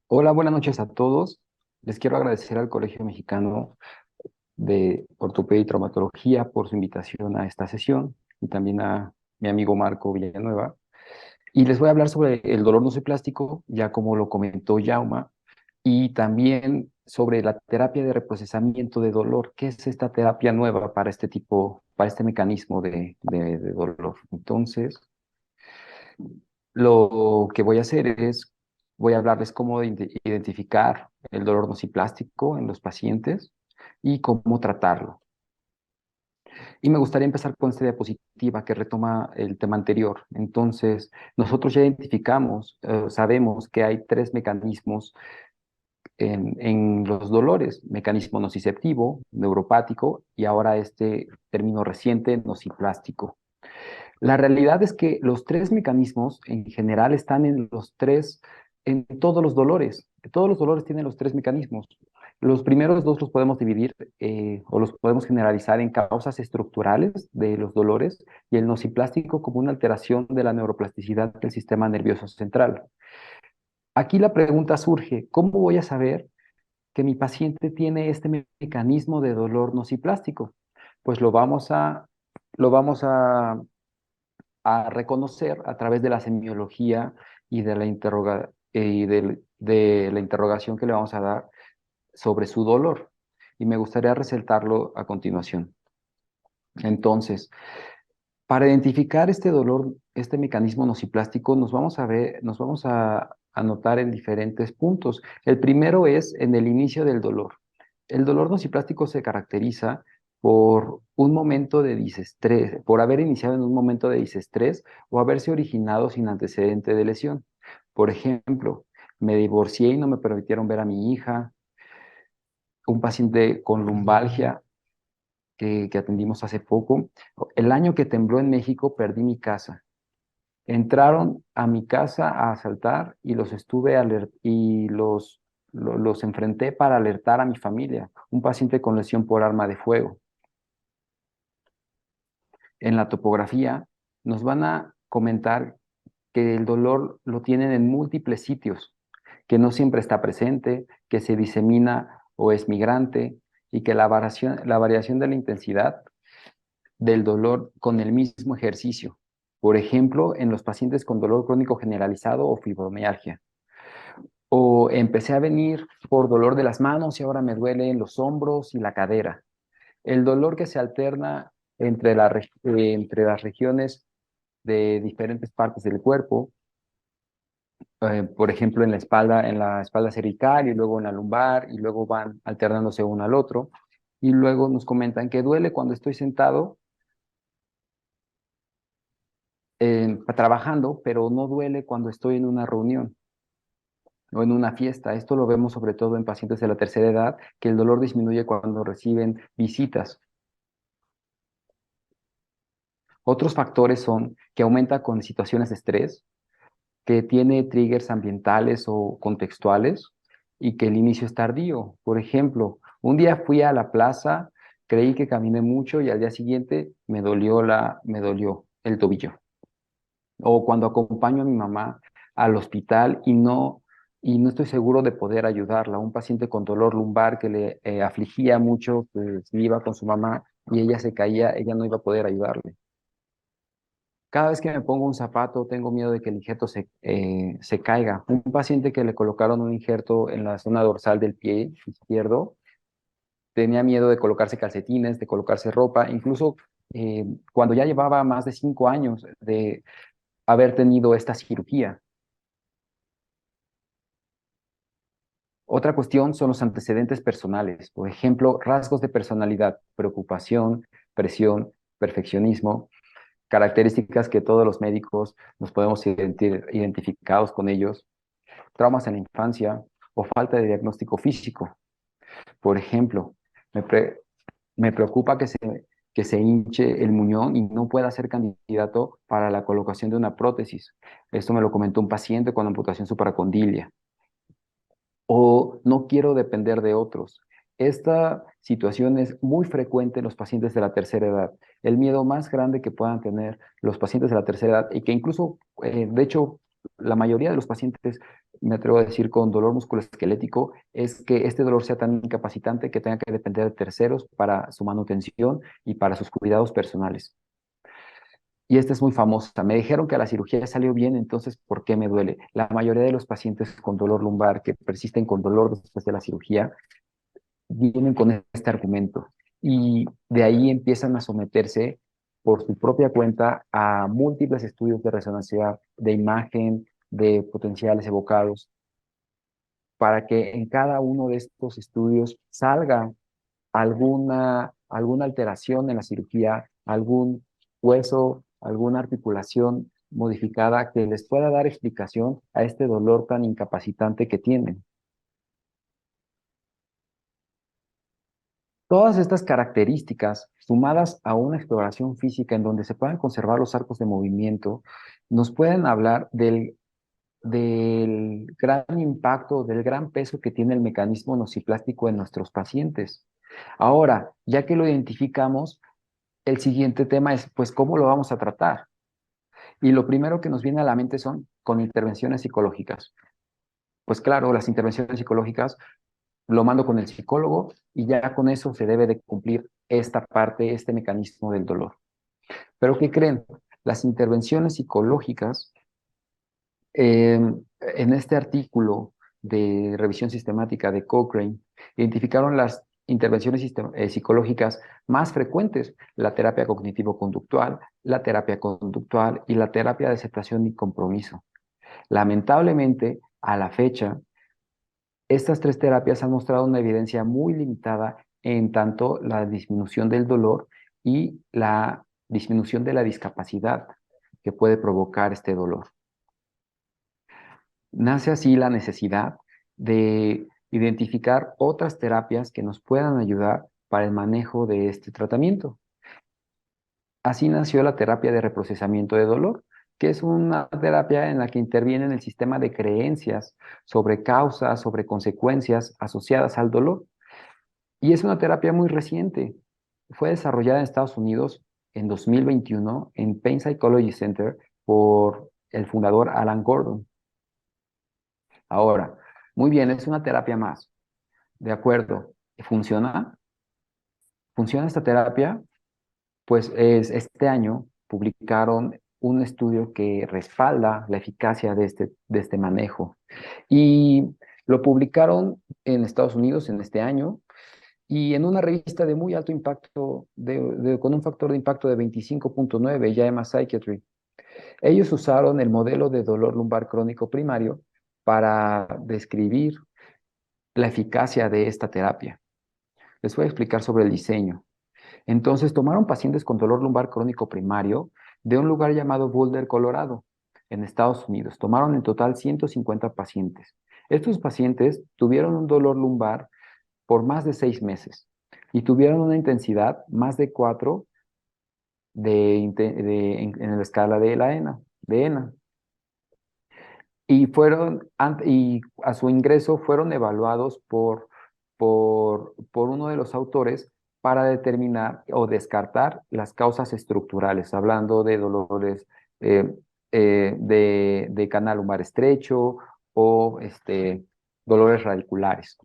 Hola, buenas noches a todos. Les quiero agradecer al Colegio Mexicano de Ortopedia y Traumatología por su invitación a esta sesión y también a mi amigo Marco Villanueva. Y les voy a hablar sobre el dolor nociplástico, ya como lo comentó Jauma, y también sobre la terapia de reprocesamiento de dolor. ¿Qué es esta terapia nueva para este tipo, para este mecanismo de dolor? Entonces, lo que voy a hacer es, voy a hablarles cómo identificar el dolor nociplástico en los pacientes y cómo tratarlo. Y me gustaría empezar con esta diapositiva que retoma el tema anterior. Entonces, nosotros ya identificamos, sabemos que hay tres mecanismos en los dolores: mecanismo nociceptivo, neuropático y ahora este término reciente, nociplástico. La realidad es que los tres mecanismos en general están en todos los dolores. Todos los dolores tienen los tres mecanismos. Los primeros dos los podemos dividir o los podemos generalizar en causas estructurales de los dolores y el nociplástico como una alteración de la neuroplasticidad del sistema nervioso central. Aquí la pregunta surge: ¿cómo voy a saber que mi paciente tiene este mecanismo de dolor nociplástico? Pues lo vamos a reconocer a través de la semiología y de la interrogación que le vamos a dar sobre su dolor. Y me gustaría resaltarlo a continuación. Entonces, para identificar este dolor, este mecanismo nociplástico, nos vamos a anotar en diferentes puntos. El primero es en el inicio del dolor. El dolor nociplástico se caracteriza por un momento de disestrés, por haber iniciado en un momento de disestrés o haberse originado sin antecedente de lesión. Por ejemplo, me divorcié y no me permitieron ver a mi hija, un paciente con lumbalgia que atendimos hace poco. El año que tembló en México perdí mi casa. Entraron a mi casa a asaltar y los enfrenté para alertar a mi familia, un paciente con lesión por arma de fuego. En la topografía nos van a comentar que el dolor lo tienen en múltiples sitios, que no siempre está presente, que se disemina o es migrante y que la variación de la intensidad del dolor con el mismo ejercicio. Por ejemplo, en los pacientes con dolor crónico generalizado o fibromialgia. O empecé a venir por dolor de las manos y ahora me duele en los hombros y la cadera. El dolor que se alterna entre las regiones de diferentes partes del cuerpo, por ejemplo, en la espalda cervical y luego en la lumbar y luego van alternándose uno al otro. Y luego nos comentan que duele cuando estoy sentado trabajando, pero no duele cuando estoy en una reunión o en una fiesta. Esto lo vemos sobre todo en pacientes de la tercera edad, que el dolor disminuye cuando reciben visitas. Otros factores son que aumenta con situaciones de estrés, que tiene triggers ambientales o contextuales y que el inicio es tardío. Por ejemplo, un día fui a la plaza, creí que caminé mucho y al día siguiente me dolió el tobillo. O cuando acompaño a mi mamá al hospital y no estoy seguro de poder ayudarla. Un paciente con dolor lumbar que le afligía mucho, pues iba con su mamá y ella se caía, ella no iba a poder ayudarle. Cada vez que me pongo un zapato, tengo miedo de que el injerto se caiga. Un paciente que le colocaron un injerto en la zona dorsal del pie izquierdo, tenía miedo de colocarse calcetines, de colocarse ropa, incluso cuando ya llevaba más de 5 años de haber tenido esta cirugía. Otra cuestión son los antecedentes personales, por ejemplo, rasgos de personalidad, preocupación, presión, perfeccionismo, características que todos los médicos nos podemos sentir identificados con ellos, traumas en la infancia o falta de diagnóstico físico. Por ejemplo, me, pre- me preocupa que se hinche el muñón y no pueda ser candidato para la colocación de una prótesis. Esto me lo comentó un paciente con amputación supracondilia. O no quiero depender de otros. Esta situación es muy frecuente en los pacientes de la tercera edad. El miedo más grande que puedan tener los pacientes de la tercera edad y que incluso, de hecho, la mayoría de los pacientes, me atrevo a decir, con dolor musculoesquelético, es que este dolor sea tan incapacitante que tenga que depender de terceros para su manutención y para sus cuidados personales. Y esta es muy famosa. Me dijeron que la cirugía salió bien, entonces, ¿por qué me duele? La mayoría de los pacientes con dolor lumbar que persisten con dolor después de la cirugía vienen con este argumento y de ahí empiezan a someterse por su propia cuenta a múltiples estudios de resonancia de imagen, de potenciales evocados, para que en cada uno de estos estudios salga alguna alteración en la cirugía, algún hueso, alguna articulación modificada que les pueda dar explicación a este dolor tan incapacitante que tienen. Todas estas características, sumadas a una exploración física en donde se puedan conservar los arcos de movimiento, nos pueden hablar del gran impacto, del gran peso que tiene el mecanismo nociplástico en nuestros pacientes. Ahora, ya que lo identificamos, el siguiente tema es, pues, ¿cómo lo vamos a tratar? Y lo primero que nos viene a la mente son con intervenciones psicológicas. Pues claro, las intervenciones psicológicas lo mando con el psicólogo y ya con eso se debe de cumplir esta parte, este mecanismo del dolor. Pero ¿qué creen? Las intervenciones psicológicas, en este artículo de revisión sistemática de Cochrane, identificaron las intervenciones psicológicas más frecuentes: la terapia cognitivo-conductual, la terapia conductual y la terapia de aceptación y compromiso. Lamentablemente, a la fecha, estas tres terapias han mostrado una evidencia muy limitada en tanto la disminución del dolor y la disminución de la discapacidad que puede provocar este dolor. Nace así la necesidad de identificar otras terapias que nos puedan ayudar para el manejo de este tratamiento. Así nació la terapia de reprocesamiento de dolor, que es una terapia en la que interviene en el sistema de creencias sobre causas, sobre consecuencias asociadas al dolor. Y es una terapia muy reciente. Fue desarrollada en Estados Unidos en 2021 en Pain Psychology Center por el fundador Alan Gordon. Ahora, muy bien, es una terapia más. De acuerdo. ¿Funciona? ¿Funciona esta terapia? Pues este año publicaron un estudio que respalda la eficacia de este manejo. Y lo publicaron en Estados Unidos en este año y en una revista de muy alto impacto, con un factor de impacto de 25.9, JAMA Psychiatry. Ellos usaron el modelo de dolor lumbar crónico primario para describir la eficacia de esta terapia. Les voy a explicar sobre el diseño. Entonces, tomaron pacientes con dolor lumbar crónico primario de un lugar llamado Boulder, Colorado, en Estados Unidos. Tomaron en total 150 pacientes. Estos pacientes tuvieron un dolor lumbar por más de 6 meses y tuvieron una intensidad más de 4 en la escala de la ENA. Y a su ingreso fueron evaluados por uno de los autores para determinar o descartar las causas estructurales, hablando de dolores de canal lumbar estrecho o dolores radiculares.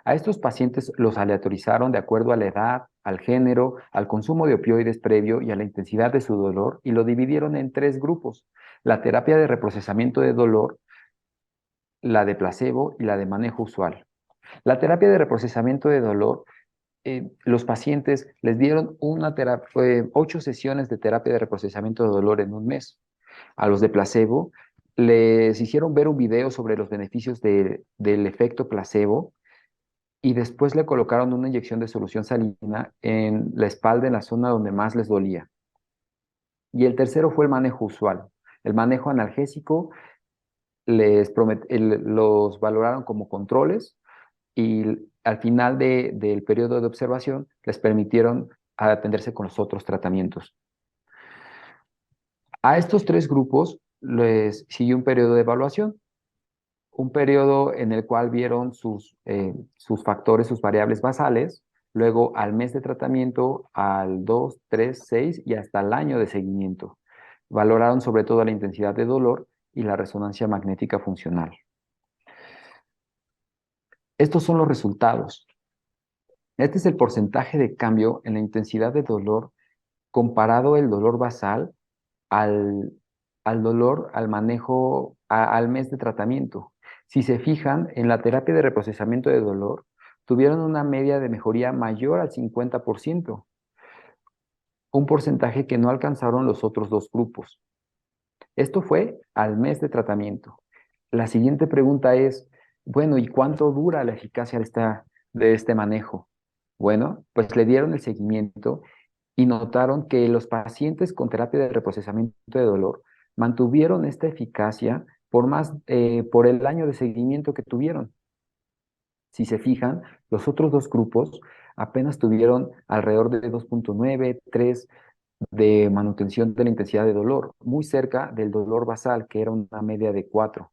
A estos pacientes los aleatorizaron de acuerdo a la edad, al género, al consumo de opioides previo y a la intensidad de su dolor, y lo dividieron en 3 grupos: la terapia de reprocesamiento de dolor, la de placebo y la de manejo usual. La terapia de reprocesamiento de dolor, los pacientes les dieron 8 sesiones de terapia de reprocesamiento de dolor en un mes. A los de placebo les hicieron ver un video sobre los beneficios del efecto placebo y después le colocaron una inyección de solución salina en la espalda, en la zona donde más les dolía. Y el tercero fue el manejo usual. El manejo analgésico los valoraron como controles y al final del periodo de observación les permitieron atenderse con los otros tratamientos. A estos 3 grupos les siguió un periodo de evaluación, un periodo en el cual vieron sus factores, sus variables basales, luego al mes de tratamiento, al 2, 3, 6 y hasta el año de seguimiento. Valoraron sobre todo la intensidad de dolor y la resonancia magnética funcional. Estos son los resultados. Este es el porcentaje de cambio en la intensidad de dolor comparado el dolor basal al dolor, al manejo, al mes de tratamiento. Si se fijan, en la terapia de reprocesamiento de dolor, tuvieron una media de mejoría mayor al 50%, un porcentaje que no alcanzaron los otros 2 grupos. Esto fue al mes de tratamiento. La siguiente pregunta es, bueno, ¿y cuánto dura la eficacia de este manejo? Bueno, pues le dieron el seguimiento y notaron que los pacientes con terapia de reprocesamiento de dolor mantuvieron esta eficacia por el año de seguimiento que tuvieron. Si se fijan, los otros 2 grupos apenas tuvieron alrededor de 2.9, 3 de manutención de la intensidad de dolor, muy cerca del dolor basal, que era una media de 4.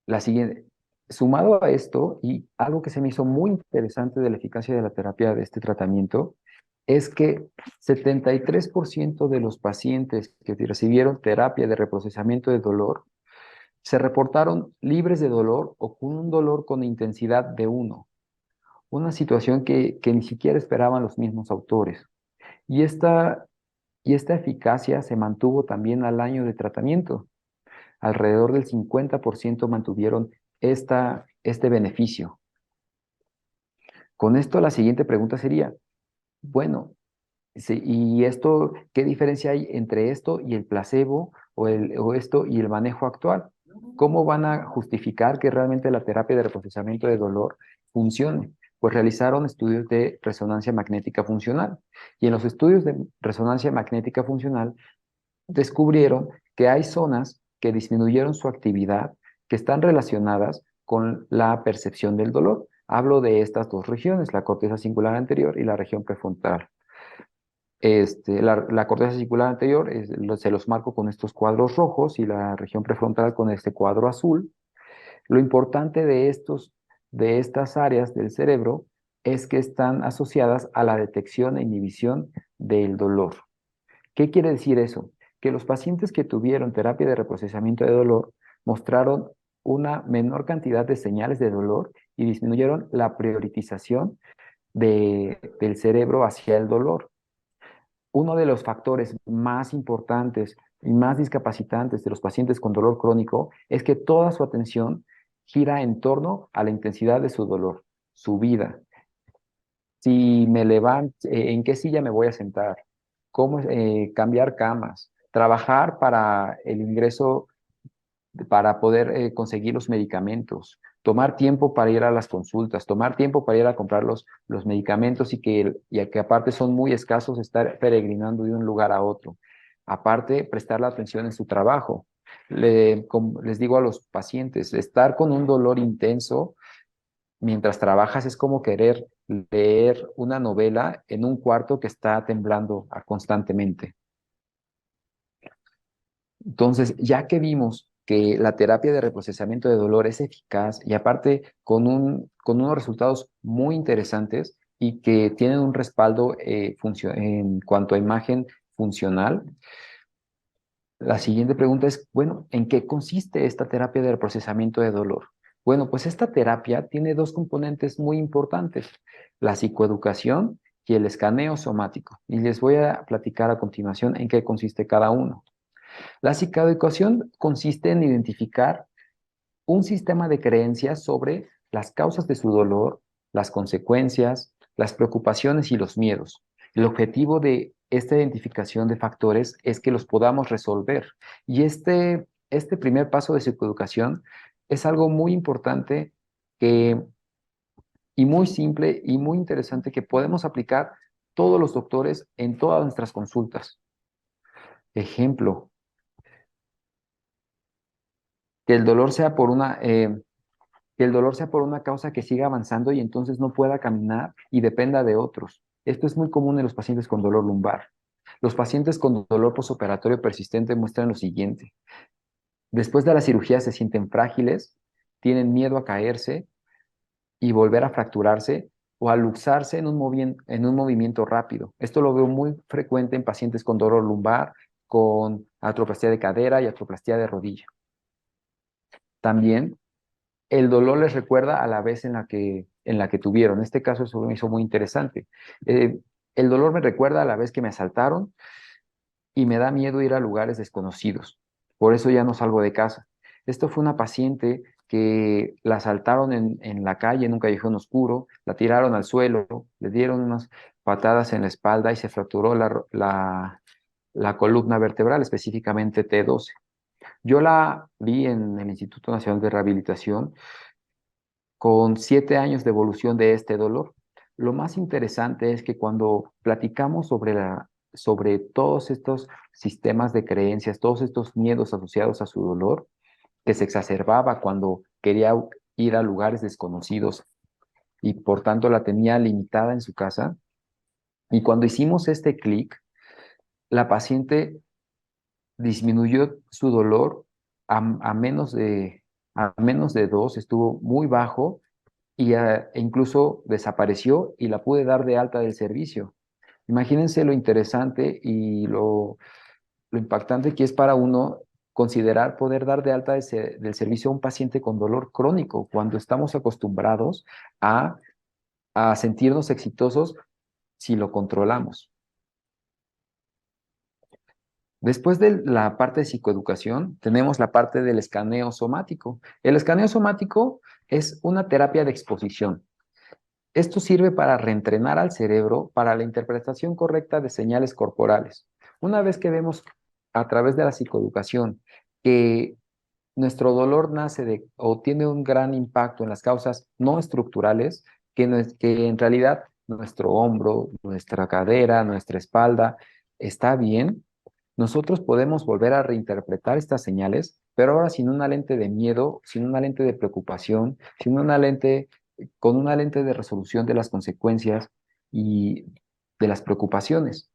La siguiente, sumado a esto, y algo que se me hizo muy interesante de la eficacia de la terapia de este tratamiento, es que 73% de los pacientes que recibieron terapia de reprocesamiento de dolor se reportaron libres de dolor o con un dolor con intensidad de 1, una situación que ni siquiera esperaban los mismos autores. Y esta eficacia se mantuvo también al año de tratamiento. Alrededor del 50% mantuvieron este beneficio. Con esto la siguiente pregunta sería, bueno, sí, ¿y esto, qué diferencia hay entre esto y el placebo o esto y el manejo actual? ¿Cómo van a justificar que realmente la terapia de reprocesamiento de dolor funcione? Pues realizaron estudios de resonancia magnética funcional. Y en los estudios de resonancia magnética funcional descubrieron que hay zonas que disminuyeron su actividad que están relacionadas con la percepción del dolor. Hablo de estas dos regiones, la corteza cingular anterior y la región prefrontal. La corteza circular anterior se los marco con estos cuadros rojos y la región prefrontal con este cuadro azul. Lo importante de estas áreas del cerebro es que están asociadas a la detección e inhibición del dolor. ¿Qué quiere decir eso? Que los pacientes que tuvieron terapia de reprocesamiento de dolor mostraron una menor cantidad de señales de dolor y disminuyeron la prioritización del cerebro hacia el dolor. Uno de los factores más importantes y más discapacitantes de los pacientes con dolor crónico es que toda su atención gira en torno a la intensidad de su dolor, su vida. Si me levanto, ¿en qué silla me voy a sentar? ¿Cómo cambiar camas? Trabajar para el ingreso, para poder conseguir los medicamentos, tomar tiempo para ir a las consultas, tomar tiempo para ir a comprar los medicamentos y que aparte son muy escasos, estar peregrinando de un lugar a otro. Aparte, prestar la atención en su trabajo. Como les digo a los pacientes, estar con un dolor intenso mientras trabajas es como querer leer una novela en un cuarto que está temblando constantemente. Entonces, ya que vimos que la terapia de reprocesamiento de dolor es eficaz y aparte con unos resultados muy interesantes y que tienen un respaldo en cuanto a imagen funcional, la siguiente pregunta es, bueno, ¿en qué consiste esta terapia de reprocesamiento de dolor? Bueno, pues esta terapia tiene dos componentes muy importantes, la psicoeducación y el escaneo somático. Y les voy a platicar a continuación en qué consiste cada uno. La psicoeducación consiste en identificar un sistema de creencias sobre las causas de su dolor, las consecuencias, las preocupaciones y los miedos. El objetivo de esta identificación de factores es que los podamos resolver. Y este primer paso de psicoeducación es algo muy importante y muy simple y muy interesante que podemos aplicar todos los doctores en todas nuestras consultas. Ejemplo, que el dolor sea por que el dolor sea por una causa que siga avanzando y entonces no pueda caminar y dependa de otros. Esto es muy común en los pacientes con dolor lumbar. Los pacientes con dolor posoperatorio persistente muestran lo siguiente. Después de la cirugía se sienten frágiles, tienen miedo a caerse y volver a fracturarse o a luxarse en un movimiento rápido. Esto lo veo muy frecuente en pacientes con dolor lumbar, con artroplastia de cadera y artroplastia de rodilla. También el dolor les recuerda a la vez en la que tuvieron. En este caso eso me hizo muy interesante. El dolor me recuerda a la vez que me asaltaron y me da miedo ir a lugares desconocidos. Por eso ya no salgo de casa. Esto fue una paciente que la asaltaron en la calle, en un callejón oscuro, la tiraron al suelo, le dieron unas patadas en la espalda y se fracturó la columna vertebral, específicamente T12. Yo la vi en el Instituto Nacional de Rehabilitación con 7 años de evolución de este dolor. Lo más interesante es que cuando platicamos sobre todos estos sistemas de creencias, todos estos miedos asociados a su dolor, que se exacerbaba cuando quería ir a lugares desconocidos y por tanto la tenía limitada en su casa, y cuando hicimos este clic, la paciente disminuyó su dolor a menos de 2, estuvo muy bajo e incluso desapareció y la pude dar de alta del servicio. Imagínense lo interesante y lo impactante que es para uno considerar poder dar de alta del servicio a un paciente con dolor crónico cuando estamos acostumbrados a, a sentirnos exitosos si lo controlamos. Después de la parte de psicoeducación, tenemos la parte del escaneo somático. El escaneo somático es una terapia de exposición. Esto sirve para reentrenar al cerebro para la interpretación correcta de señales corporales. Una vez que vemos a través de la psicoeducación que nuestro dolor nace o tiene un gran impacto en las causas no estructurales, que en realidad nuestro hombro, nuestra cadera, nuestra espalda está bien, nosotros podemos volver a reinterpretar estas señales, pero ahora sin una lente de miedo, sin una lente de preocupación, con una lente de resolución de las consecuencias y de las preocupaciones.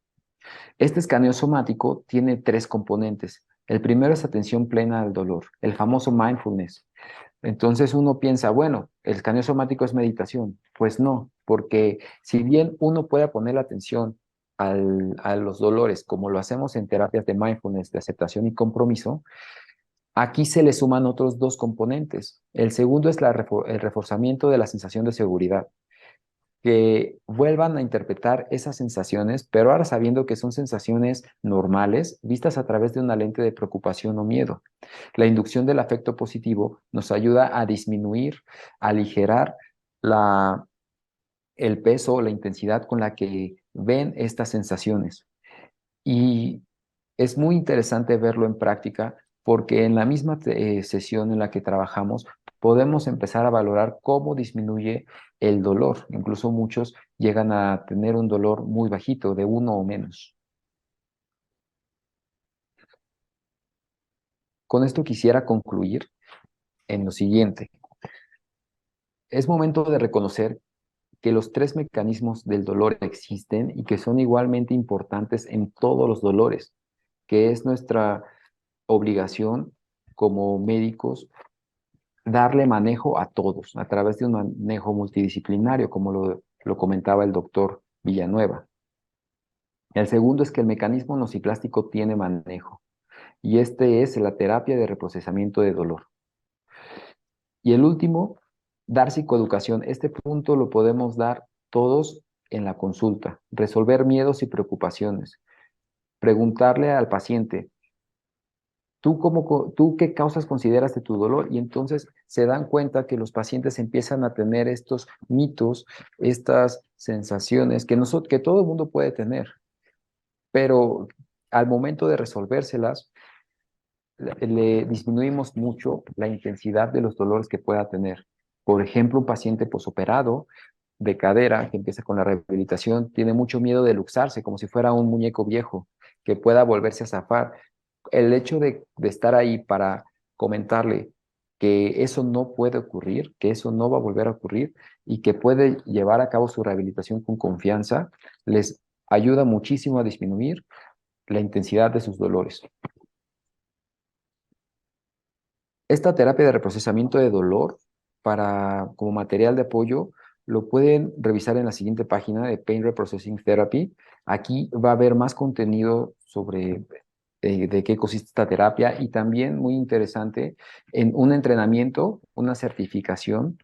Este escaneo somático tiene tres componentes. El primero es atención plena al dolor, el famoso mindfulness. Entonces uno piensa, bueno, el escaneo somático es meditación. Pues no, porque si bien uno puede poner la atención a los dolores, como lo hacemos en terapias de mindfulness, de aceptación y compromiso, aquí se le suman otros dos componentes. El segundo es el reforzamiento de la sensación de seguridad, que vuelvan a interpretar esas sensaciones, pero ahora sabiendo que son sensaciones normales, vistas a través de una lente de preocupación o miedo. La inducción del afecto positivo nos ayuda a disminuir, a aligerar el peso o la intensidad con la que ven estas sensaciones. Y es muy interesante verlo en práctica porque en la misma sesión en la que trabajamos podemos empezar a valorar cómo disminuye el dolor. Incluso muchos llegan a tener un dolor muy bajito, de 1 o menos. Con esto quisiera concluir en lo siguiente. Es momento de reconocer que los tres mecanismos del dolor existen y que son igualmente importantes en todos los dolores, que es nuestra obligación como médicos darle manejo a todos a través de un manejo multidisciplinario, como lo comentaba el doctor Villanueva. El segundo es que el mecanismo nociplástico tiene manejo, y este es la terapia de reprocesamiento de dolor. Y el último, dar psicoeducación. Este punto lo podemos dar todos en la consulta, resolver miedos y preocupaciones, preguntarle al paciente, ¿tú qué causas consideras de tu dolor? Y entonces se dan cuenta que los pacientes empiezan a tener estos mitos, estas sensaciones que todo el mundo puede tener, pero al momento de resolvérselas, le disminuimos mucho la intensidad de los dolores que pueda tener. Por ejemplo, un paciente posoperado de cadera que empieza con la rehabilitación tiene mucho miedo de luxarse, como si fuera un muñeco viejo que pueda volverse a zafar. El hecho de estar ahí para comentarle que eso no puede ocurrir, que eso no va a volver a ocurrir y que puede llevar a cabo su rehabilitación con confianza, les ayuda muchísimo a disminuir la intensidad de sus dolores. Esta terapia de reprocesamiento de dolor como material de apoyo lo pueden revisar en la siguiente página de Pain Reprocessing Therapy. Aquí va a haber más contenido sobre de qué consiste esta terapia y también muy interesante en un entrenamiento, una certificación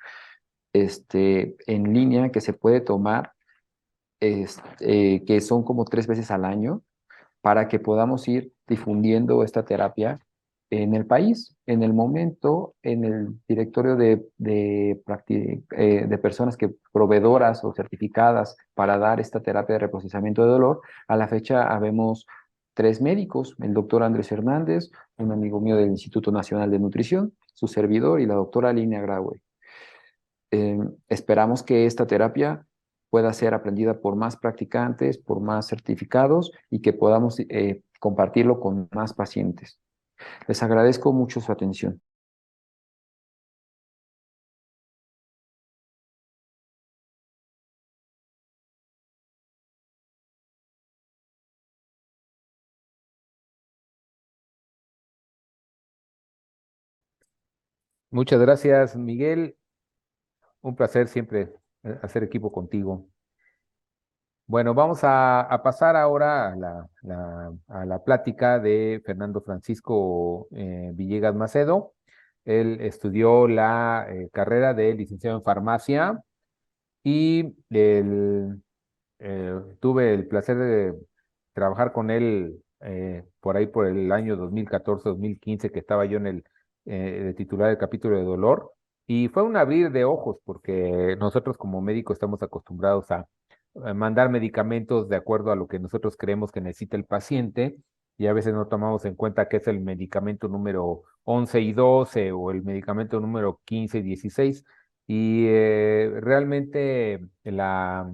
en línea que se puede tomar, que son como 3 veces al año para que podamos ir difundiendo esta terapia en el país. En el momento, en el directorio de personas proveedoras o certificadas para dar esta terapia de reprocesamiento de dolor, a la fecha habemos 3 médicos, el doctor Andrés Hernández, un amigo mío del Instituto Nacional de Nutrición, su servidor y la doctora Línea Graue. Esperamos que esta terapia pueda ser aprendida por más practicantes, por más certificados y que podamos compartirlo con más pacientes. Les agradezco mucho su atención. Muchas gracias, Miguel. Un placer siempre hacer equipo contigo. Bueno, vamos a pasar ahora a la plática de Fernando Francisco Villegas Macedo. Él estudió la carrera de licenciado en farmacia y tuve el placer de trabajar con él por ahí por el año 2014-2015 que estaba yo en de titular del capítulo de dolor. Y fue un abrir de ojos porque nosotros como médicos estamos acostumbrados a mandar medicamentos de acuerdo a lo que nosotros creemos que necesita el paciente y a veces no tomamos en cuenta que es el medicamento número 11 y 12 o el medicamento número 15 y 16. Y realmente la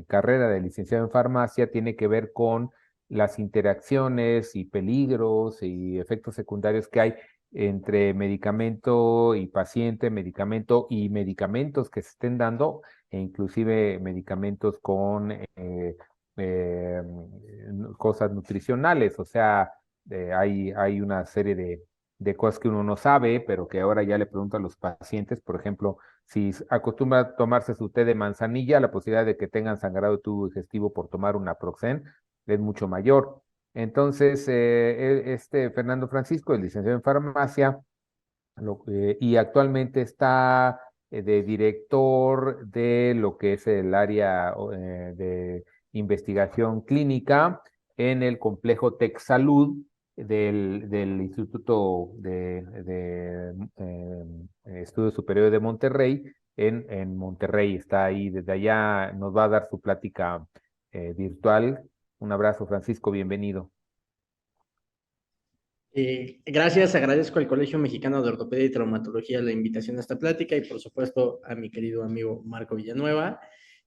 carrera de licenciado en farmacia tiene que ver con las interacciones y peligros y efectos secundarios que hay entre medicamento y paciente, medicamento y medicamentos que se estén dando, e inclusive medicamentos con eh, cosas nutricionales. O sea, hay una serie de cosas que uno no sabe, pero que ahora ya le pregunto a los pacientes. Por ejemplo, si acostumbra a tomarse su té de manzanilla, la posibilidad de que tengan sangrado de tubo digestivo por tomar un naproxen es mucho mayor. Entonces, este Fernando Francisco es licenciado en farmacia y actualmente está de director de lo que es el área de investigación clínica en el complejo TechSalud del Instituto Estudios Superiores de Monterrey. En Monterrey está ahí, desde allá nos va a dar su plática virtual. Un abrazo, Francisco, bienvenido. Gracias, agradezco al Colegio Mexicano de Ortopedia y Traumatología la invitación a esta plática y por supuesto a mi querido amigo Marco Villanueva.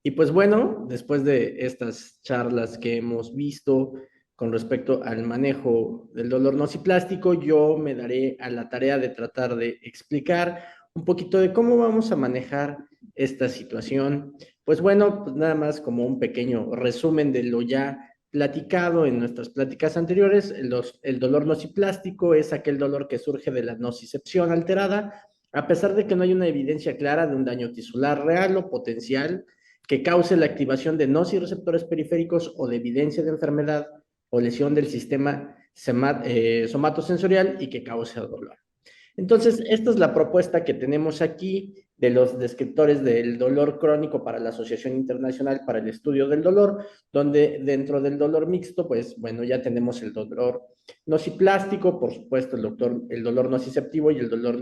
Y pues bueno, después de estas charlas que hemos visto con respecto al manejo del dolor nociplástico, yo me daré a la tarea de tratar de explicar un poquito de cómo vamos a manejar esta situación. Pues bueno, pues nada más como un pequeño resumen de lo ya platicado en nuestras pláticas anteriores. El dolor nociplástico es aquel dolor que surge de la nocicepción alterada, a pesar de que no hay una evidencia clara de un daño tisular real o potencial que cause la activación de nociceptores periféricos o de evidencia de enfermedad o lesión del sistema somatosensorial y que cause dolor. Entonces, esta es la propuesta que tenemos aquí de los descriptores del dolor crónico para la Asociación Internacional para el Estudio del Dolor, donde dentro del dolor mixto, pues bueno, ya tenemos el dolor nociplástico, por supuesto el dolor nociceptivo y el dolor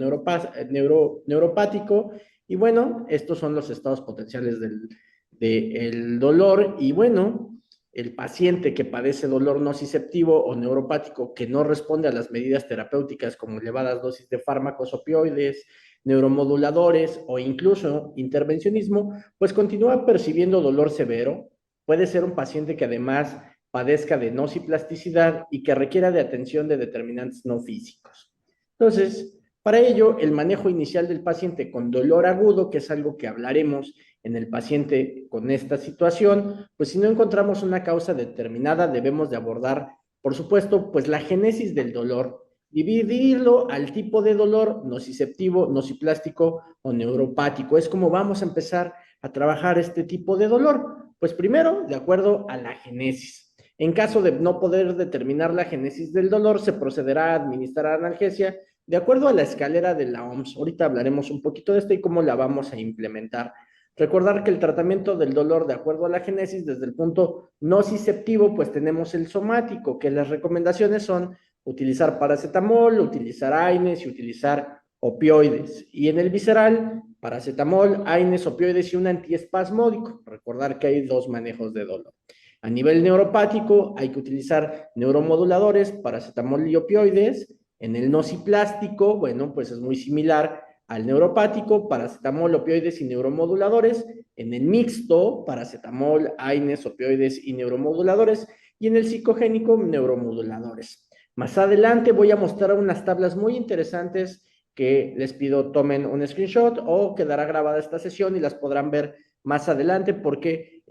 neuropático, y bueno, estos son los estados potenciales del dolor, y bueno, el paciente que padece dolor nociceptivo o neuropático que no responde a las medidas terapéuticas como elevadas dosis de fármacos opioides, neuromoduladores o incluso intervencionismo, pues continúa percibiendo dolor severo. Puede ser un paciente que además padezca de nociplasticidad y que requiera de atención de determinantes no físicos. Entonces, para ello, el manejo inicial del paciente con dolor agudo, que es algo que hablaremos en el paciente con esta situación, pues si no encontramos una causa determinada, debemos de abordar, por supuesto, pues la génesis del dolor, dividirlo al tipo de dolor nociceptivo, nociplástico o neuropático. Es como vamos a empezar a trabajar este tipo de dolor. Pues primero, de acuerdo a la génesis. En caso de no poder determinar la génesis del dolor, se procederá a administrar analgesia de acuerdo a la escalera de la OMS. Ahorita hablaremos un poquito de esto y cómo la vamos a implementar. Recordar que el tratamiento del dolor, de acuerdo a la génesis, desde el punto nociceptivo, pues tenemos el somático, que las recomendaciones son utilizar paracetamol, utilizar AINES y utilizar opioides. Y en el visceral, paracetamol, AINES, opioides y un antiespasmódico. Recordar que hay dos manejos de dolor. A nivel neuropático, hay que utilizar neuromoduladores, paracetamol y opioides. En el nociplástico, bueno, pues es muy similar al neuropático, paracetamol, opioides y neuromoduladores. En el mixto, paracetamol, AINES, opioides y neuromoduladores. Y en el psicogénico, neuromoduladores. Más adelante voy a mostrar unas tablas muy interesantes que les pido tomen un screenshot o quedará grabada esta sesión y las podrán ver más adelante porque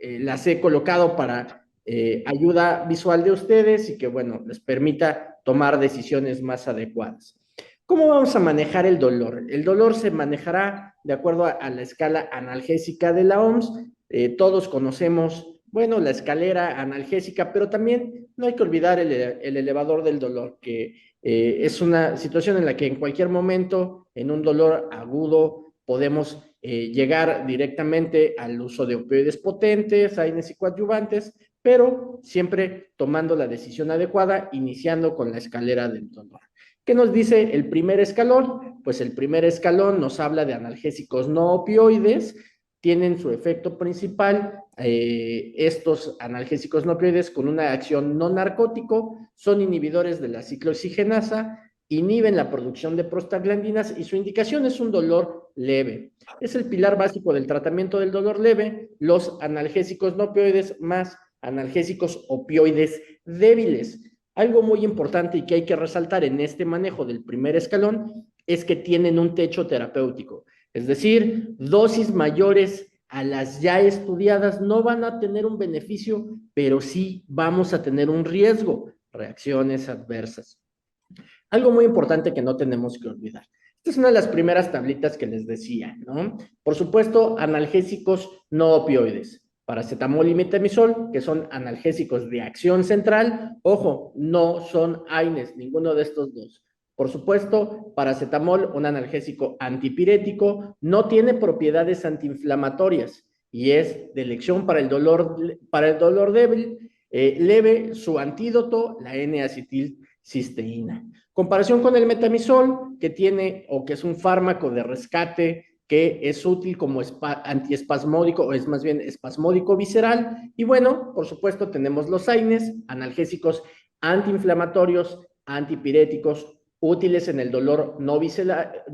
las he colocado para ayuda visual de ustedes y que, bueno, les permita tomar decisiones más adecuadas. ¿Cómo vamos a manejar el dolor? El dolor se manejará de acuerdo a la escala analgésica de la OMS, Todos conocemos, bueno, la escalera analgésica, pero también no hay que olvidar el elevador del dolor, que es una situación en la que en cualquier momento, en un dolor agudo, podemos llegar directamente al uso de opioides potentes, AINES y coadyuvantes, pero siempre tomando la decisión adecuada, iniciando con la escalera del dolor. ¿Qué nos dice el primer escalón? Pues el primer escalón nos habla de analgésicos no opioides, tienen su efecto principal, estos analgésicos no opioides con una acción no narcótico, son inhibidores de la ciclooxigenasa, inhiben la producción de prostaglandinas y su indicación es un dolor leve. Es el pilar básico del tratamiento del dolor leve, los analgésicos no opioides más analgésicos opioides débiles. Algo muy importante y que hay que resaltar en este manejo del primer escalón es que tienen un techo terapéutico. Es decir, dosis mayores a las ya estudiadas no van a tener un beneficio, pero sí vamos a tener un riesgo, reacciones adversas. Algo muy importante que no tenemos que olvidar. Esta es una de las primeras tablitas que les decía, ¿no? Por supuesto, analgésicos no opioides, paracetamol y metamizol, que son analgésicos de acción central. Ojo, no son AINES, ninguno de estos dos. Por supuesto, paracetamol, un analgésico antipirético, no tiene propiedades antiinflamatorias y es de elección para el dolor débil, leve, su antídoto, la N-acetilcisteína. Comparación con el metamizol, que tiene o que es un fármaco de rescate que es útil como antiespasmódico o es más bien espasmódico visceral. Y bueno, por supuesto tenemos los AINES, analgésicos antiinflamatorios, antipiréticos, útiles en el dolor no visceral,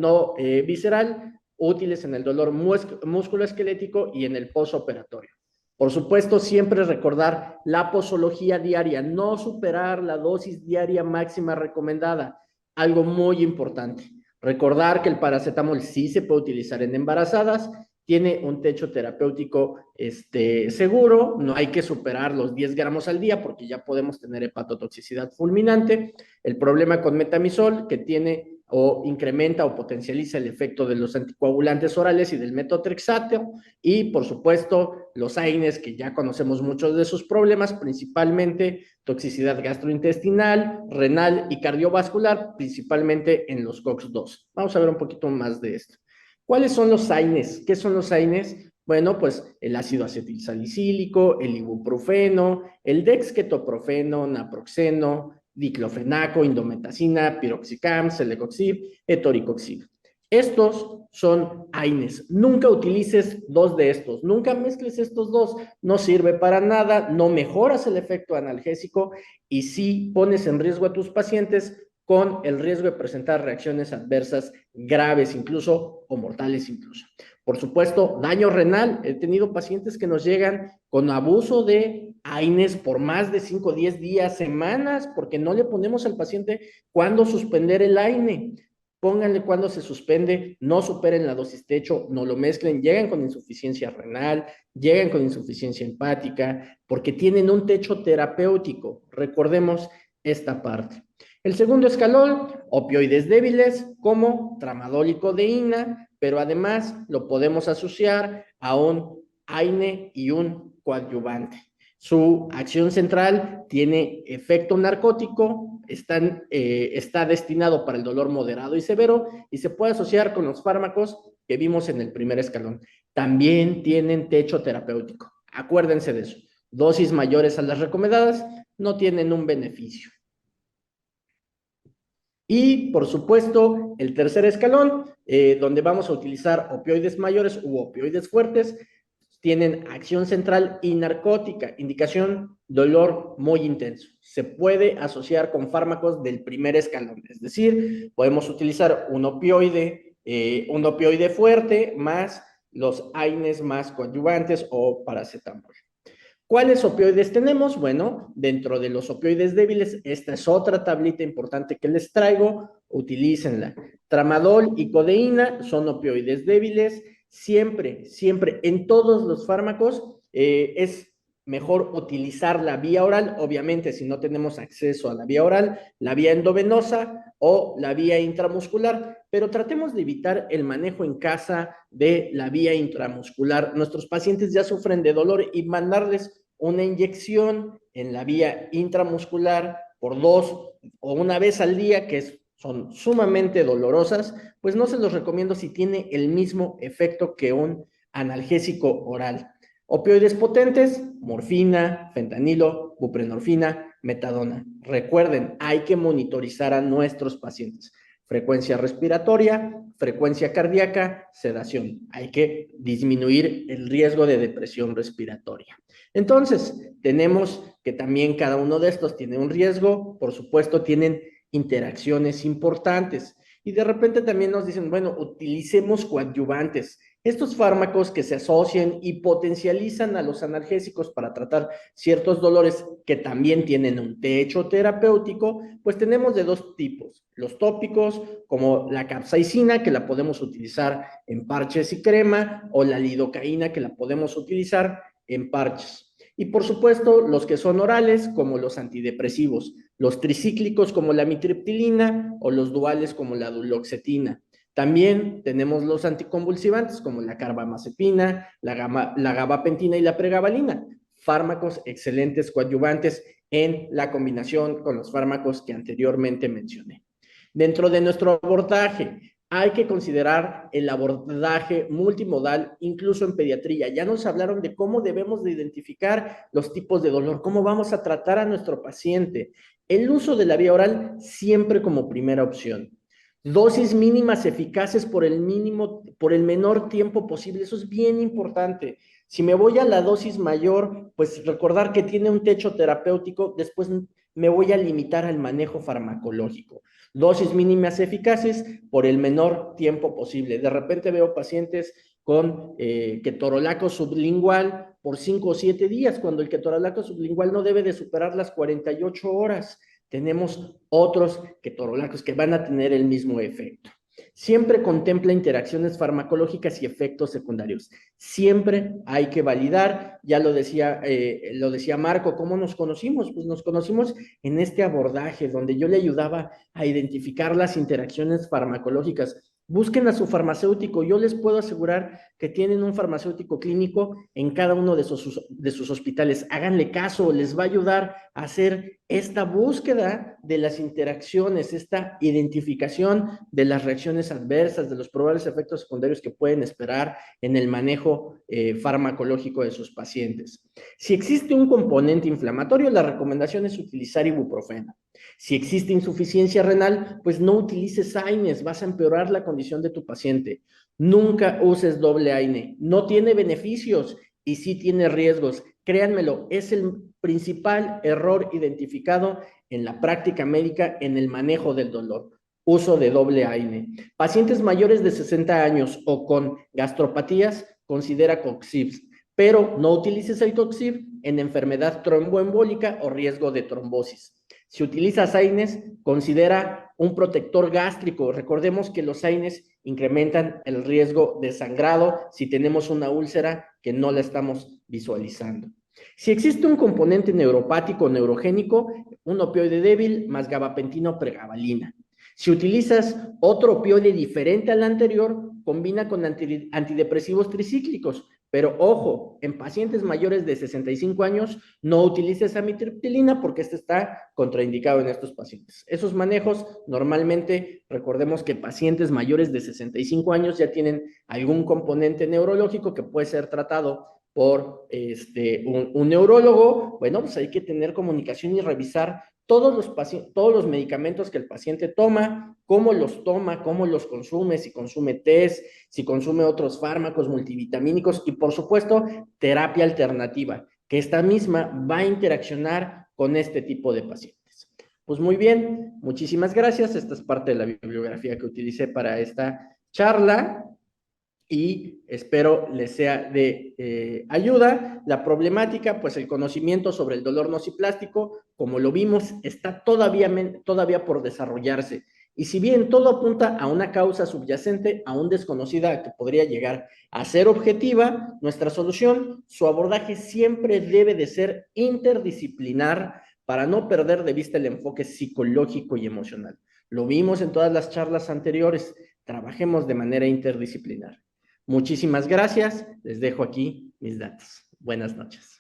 útiles en el dolor musculoesquelético y en el postoperatorio. Por supuesto, siempre recordar la posología diaria, no superar la dosis diaria máxima recomendada. Algo muy importante. Recordar que el paracetamol sí se puede utilizar en embarazadas, tiene un techo terapéutico seguro, no hay que superar los 10 gramos al día porque ya podemos tener hepatotoxicidad fulminante. El problema con metamizol, que tiene o incrementa o potencializa el efecto de los anticoagulantes orales y del metotrexato, y por supuesto los AINES, que ya conocemos muchos de sus problemas, principalmente toxicidad gastrointestinal, renal y cardiovascular, principalmente en los COX-2. Vamos a ver un poquito más de esto. ¿Cuáles son los AINES? ¿Qué son los AINES? Bueno, pues el ácido acetilsalicílico, el ibuprofeno, el dexketoprofeno, naproxeno, diclofenaco, indometacina, piroxicam, celecoxib, etoricoxib. Estos son AINES. Nunca utilices dos de estos, nunca mezcles estos dos, no sirve para nada, no mejoras el efecto analgésico y sí pones en riesgo a tus pacientes con el riesgo de presentar reacciones adversas graves incluso o mortales incluso. Por supuesto, daño renal. He tenido pacientes que nos llegan con abuso de AINES por más de 5, 10 días, semanas, porque no le ponemos al paciente cuándo suspender el AINE. Pónganle cuándo se suspende, no superen la dosis techo, no lo mezclen, llegan con insuficiencia renal, llegan con insuficiencia hepática, porque tienen un techo terapéutico. Recordemos esta parte. El segundo escalón, opioides débiles como tramadol y codeína, pero además lo podemos asociar a un AINE y un coadyuvante. Su acción central tiene efecto narcótico, está destinado para el dolor moderado y severo y se puede asociar con los fármacos que vimos en el primer escalón. También tienen techo terapéutico. Acuérdense de eso. Dosis mayores a las recomendadas no tienen un beneficio. Y, por supuesto, el tercer escalón, donde vamos a utilizar opioides mayores u opioides fuertes, tienen acción central y narcótica, indicación dolor muy intenso. Se puede asociar con fármacos del primer escalón, es decir, podemos utilizar un opioide fuerte más los AINES más coadyuvantes o paracetamol. ¿Cuáles opioides tenemos? Bueno, dentro de los opioides débiles, esta es otra tablita importante que les traigo, utilícenla. Tramadol y codeína son opioides débiles, siempre, en todos los fármacos es mejor utilizar la vía oral, obviamente si no tenemos acceso a la vía oral, la vía endovenosa o la vía intramuscular, pero tratemos de evitar el manejo en casa de la vía intramuscular. Nuestros pacientes ya sufren de dolor y mandarles una inyección en la vía intramuscular por 2 o una vez al día, que son sumamente dolorosas, pues no se los recomiendo si tiene el mismo efecto que un analgésico oral. Opioides potentes, morfina, fentanilo, buprenorfina, metadona. Recuerden, hay que monitorizar a nuestros pacientes. Frecuencia respiratoria, frecuencia cardíaca, sedación. Hay que disminuir el riesgo de depresión respiratoria. Entonces, tenemos que también cada uno de estos tiene un riesgo, por supuesto, tienen interacciones importantes. Y de repente también nos dicen, bueno, utilicemos coadyuvantes. Estos fármacos que se asocian y potencializan a los analgésicos para tratar ciertos dolores que también tienen un techo terapéutico, pues tenemos de 2 tipos. Los tópicos, como la capsaicina, que la podemos utilizar en parches y crema, o la lidocaína, que la podemos utilizar en parches. Y por supuesto, los que son orales, como los antidepresivos, los tricíclicos como la amitriptilina o los duales como la duloxetina. También tenemos los anticonvulsivantes como la carbamazepina, la gabapentina y la pregabalina, fármacos excelentes coadyuvantes en la combinación con los fármacos que anteriormente mencioné. Dentro de nuestro abordaje, hay que considerar el abordaje multimodal, incluso en pediatría. Ya nos hablaron de cómo debemos de identificar los tipos de dolor, cómo vamos a tratar a nuestro paciente. El uso de la vía oral siempre como primera opción. Dosis mínimas eficaces por el menor tiempo posible. Eso es bien importante. Si me voy a la dosis mayor, pues recordar que tiene un techo terapéutico, después me voy a limitar al manejo farmacológico. Dosis mínimas eficaces por el menor tiempo posible. De repente veo pacientes con ketorolaco sublingual por 5 o 7 días, cuando el ketorolaco sublingual no debe de superar las 48 horas. Tenemos otros ketorolacos que van a tener el mismo efecto. Siempre contempla interacciones farmacológicas y efectos secundarios. Siempre hay que validar, ya lo decía Marco, ¿cómo nos conocimos? Pues nos conocimos en este abordaje donde yo le ayudaba a identificar las interacciones farmacológicas. Busquen a su farmacéutico. Yo les puedo asegurar que tienen un farmacéutico clínico en cada uno de sus hospitales. Háganle caso, les va a ayudar a hacer esta búsqueda de las interacciones, esta identificación de las reacciones adversas, de los probables efectos secundarios que pueden esperar en el manejo farmacológico de sus pacientes. Si existe un componente inflamatorio, la recomendación es utilizar ibuprofeno. Si existe insuficiencia renal, pues no utilices AINES, vas a empeorar la condición de tu paciente. Nunca uses doble AINE, no tiene beneficios y sí tiene riesgos. Créanmelo, es el principal error identificado en la práctica médica en el manejo del dolor. Uso de doble AINE. Pacientes mayores de 60 años o con gastropatías, considera Coxib, pero no utilices el Coxib en enfermedad tromboembólica o riesgo de trombosis. Si utilizas AINES, considera un protector gástrico. Recordemos que los AINES incrementan el riesgo de sangrado si tenemos una úlcera que no la estamos visualizando. Si existe un componente neuropático o neurogénico, un opioide débil más gabapentina o pregabalina. Si utilizas otro opioide diferente al anterior, combina con antidepresivos tricíclicos. Pero ojo, en pacientes mayores de 65 años no utilices amitriptilina porque este está contraindicado en estos pacientes. Esos manejos normalmente, recordemos que pacientes mayores de 65 años ya tienen algún componente neurológico que puede ser tratado por un neurólogo. Bueno, pues hay que tener comunicación y revisar todos los medicamentos que el paciente toma, cómo los consume, si consume test, si consume otros fármacos multivitamínicos y, por supuesto, terapia alternativa, que esta misma va a interaccionar con este tipo de pacientes. Pues muy bien, muchísimas gracias. Esta es parte de la bibliografía que utilicé para esta charla y espero les sea de ayuda. La problemática, pues el conocimiento sobre el dolor nociplástico, como lo vimos, está todavía por desarrollarse. Y si bien todo apunta a una causa subyacente, aún desconocida, que podría llegar a ser objetiva, nuestra solución, su abordaje siempre debe de ser interdisciplinar para no perder de vista el enfoque psicológico y emocional. Lo vimos en todas las charlas anteriores, trabajemos de manera interdisciplinar. Muchísimas gracias, les dejo aquí mis datos. Buenas noches.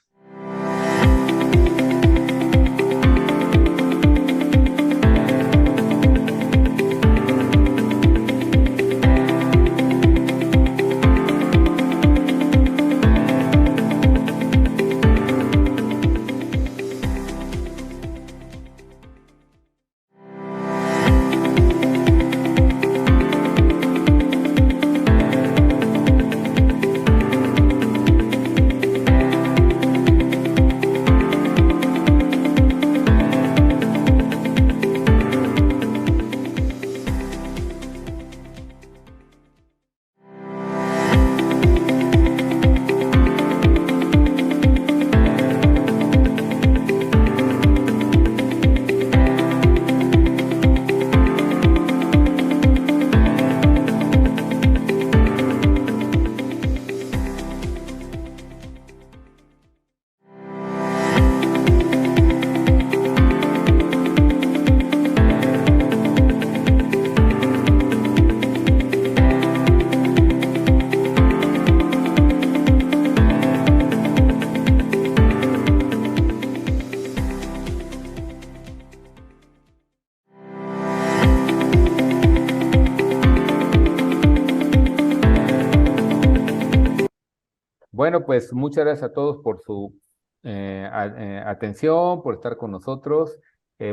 Bueno, pues muchas gracias a todos por su atención, por estar con nosotros.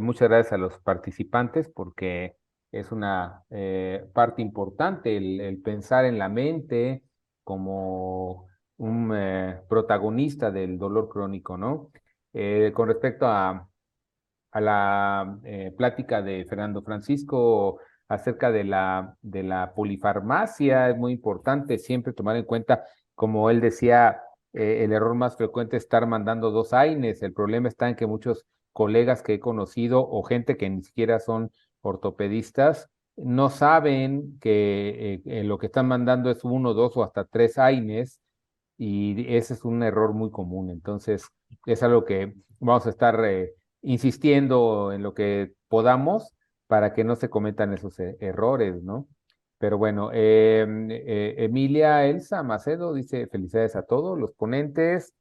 Muchas gracias a los participantes porque es una parte importante el pensar en la mente como un protagonista del dolor crónico, ¿no? Con respecto a la plática de Fernando Francisco acerca de la polifarmacia, es muy importante siempre tomar en cuenta, como él decía, el error más frecuente es estar mandando dos AINES. El problema está en que muchos colegas que he conocido o gente que ni siquiera son ortopedistas no saben que lo que están mandando es uno, dos o hasta tres AINES, y ese es un error muy común. Entonces, es algo que vamos a estar insistiendo en lo que podamos para que no se cometan esos errores, ¿no? Pero bueno, Emilia Elsa Macedo dice felicidades a todos los ponentes.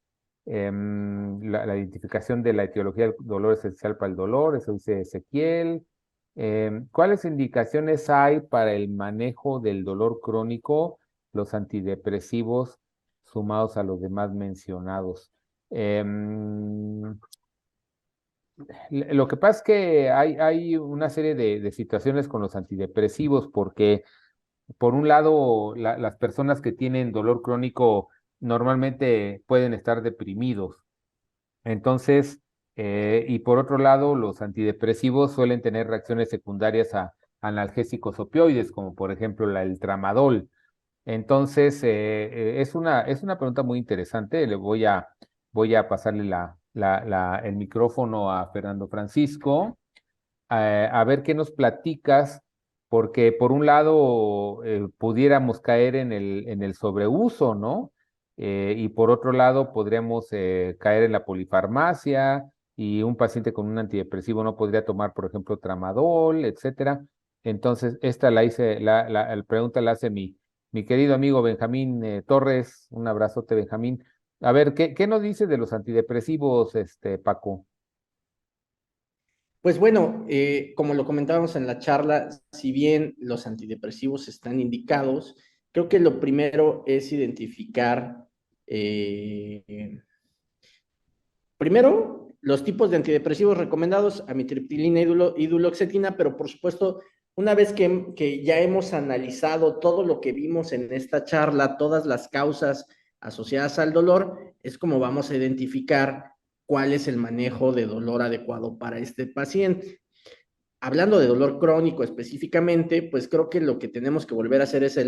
La identificación de la etiología del dolor esencial para el dolor, eso dice Ezequiel. ¿Cuáles indicaciones hay para el manejo del dolor crónico, los antidepresivos sumados a los demás mencionados? Lo que pasa es que hay una serie de situaciones con los antidepresivos, porque por un lado, las personas que tienen dolor crónico normalmente pueden estar deprimidos. Entonces, y por otro lado, los antidepresivos suelen tener reacciones secundarias a analgésicos opioides, como por ejemplo el tramadol. Entonces, es una pregunta muy interesante. Voy a pasarle el micrófono a Fernando Francisco, a ver qué nos platicas, porque por un lado pudiéramos caer en el sobreuso, ¿no? Y por otro lado podríamos caer en la polifarmacia, y un paciente con un antidepresivo no podría tomar, por ejemplo, tramadol, etcétera. Entonces, esta la pregunta la hace mi querido amigo Benjamín Torres. Un abrazote, Benjamín. A ver, ¿qué nos dice de los antidepresivos, Paco? Pues bueno, como lo comentábamos en la charla, si bien los antidepresivos están indicados, creo que lo primero es identificar, primero, los tipos de antidepresivos recomendados, amitriptilina y duloxetina, pero por supuesto, una vez que ya hemos analizado todo lo que vimos en esta charla, todas las causas asociadas al dolor, es como vamos a identificar cuál es el manejo de dolor adecuado para este paciente. Hablando de dolor crónico específicamente, pues creo que lo que tenemos que volver a hacer es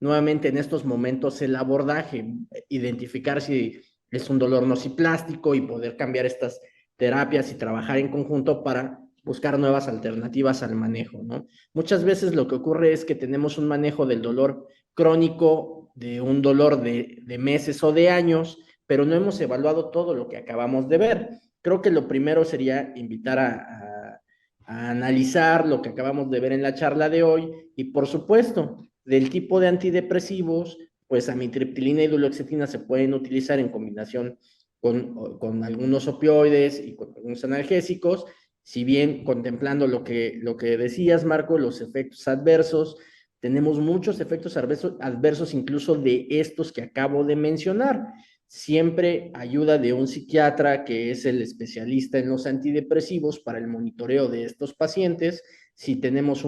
nuevamente en estos momentos el abordaje, identificar si es un dolor nociplástico y poder cambiar estas terapias y trabajar en conjunto para buscar nuevas alternativas al manejo, ¿no? Muchas veces lo que ocurre es que tenemos un manejo del dolor crónico, de un dolor de meses o de años, pero no hemos evaluado todo lo que acabamos de ver. Creo que lo primero sería invitar a analizar lo que acabamos de ver en la charla de hoy y, por supuesto, del tipo de antidepresivos, pues amitriptilina y duloxetina se pueden utilizar en combinación con algunos opioides y con algunos analgésicos, si bien contemplando lo que decías, Marco, los efectos adversos, tenemos muchos efectos adversos incluso de estos que acabo de mencionar. Siempre ayuda de un psiquiatra que es el especialista en los antidepresivos para el monitoreo de estos pacientes si tenemos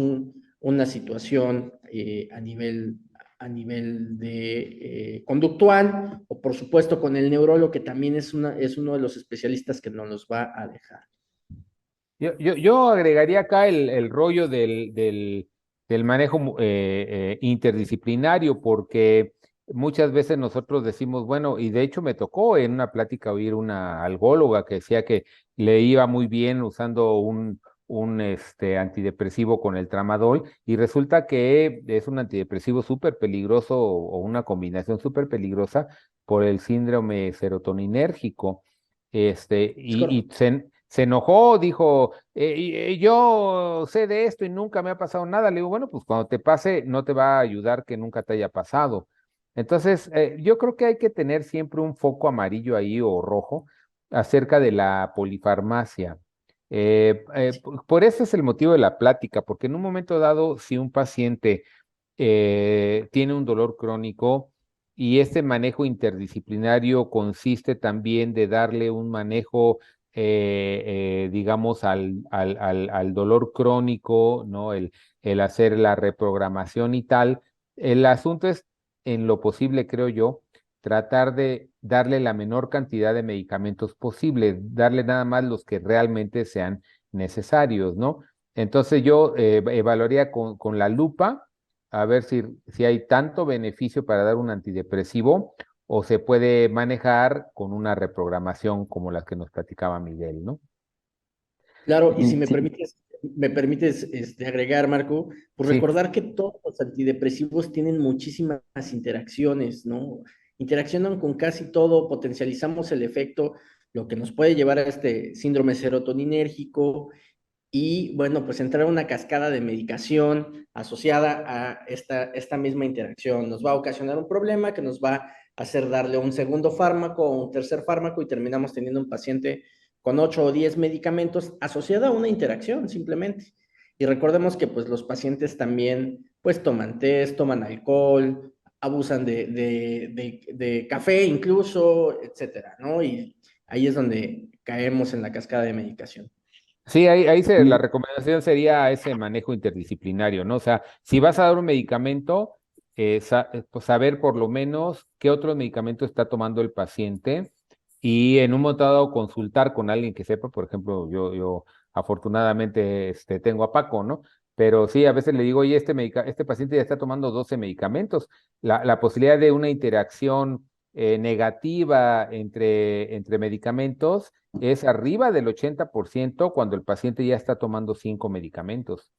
una situación a nivel de conductual o por supuesto con el neurólogo que también es uno de los especialistas que nos los va a dejar. Yo agregaría acá el rollo del manejo interdisciplinario, porque muchas veces nosotros decimos, bueno, y de hecho me tocó en una plática oír una algóloga que decía que le iba muy bien usando un antidepresivo con el tramadol, y resulta que es un antidepresivo súper peligroso o una combinación súper peligrosa por el síndrome serotoninérgico. Se enojó, dijo, yo sé de esto y nunca me ha pasado nada. Le digo, bueno, pues cuando te pase no te va a ayudar que nunca te haya pasado. Entonces, yo creo que hay que tener siempre un foco amarillo ahí o rojo acerca de la polifarmacia. Por eso es el motivo de la plática, porque en un momento dado, si un paciente tiene un dolor crónico y este manejo interdisciplinario consiste también de darle un manejo, digamos, al dolor crónico, ¿no? El hacer la reprogramación y tal. El asunto es, en lo posible, creo yo, tratar de darle la menor cantidad de medicamentos posible, darle nada más los que realmente sean necesarios, ¿no? Entonces yo evaluaría con la lupa a ver si hay tanto beneficio para dar un antidepresivo o se puede manejar con una reprogramación como las que nos platicaba Miguel, ¿no? Claro, y si Sí, me permites agregar, Marco, pues Sí, recordar que todos los antidepresivos tienen muchísimas interacciones, ¿no? Interaccionan con casi todo, potencializamos el efecto, lo que nos puede llevar a este síndrome serotoninérgico y, bueno, pues entrar a una cascada de medicación asociada a esta misma interacción. Nos va a ocasionar un problema que nos va a hacer darle un segundo fármaco o un tercer fármaco y terminamos teniendo un paciente con 8 o 10 medicamentos asociada a una interacción simplemente. Y recordemos que pues los pacientes también pues toman test, toman alcohol, abusan de café incluso, etcétera, ¿no? Y ahí es donde caemos en la cascada de medicación. sí, la sí, recomendación sería ese manejo interdisciplinario, ¿no? O sea, si vas a dar un medicamento, pues saber por lo menos qué otro medicamento está tomando el paciente y en un momento dado consultar con alguien que sepa. Por ejemplo, yo afortunadamente tengo a Paco, ¿no? Pero sí, a veces le digo, oye, este paciente ya está tomando 12 medicamentos. La posibilidad de una interacción negativa entre medicamentos es arriba del 80% cuando el paciente ya está tomando 5 medicamentos,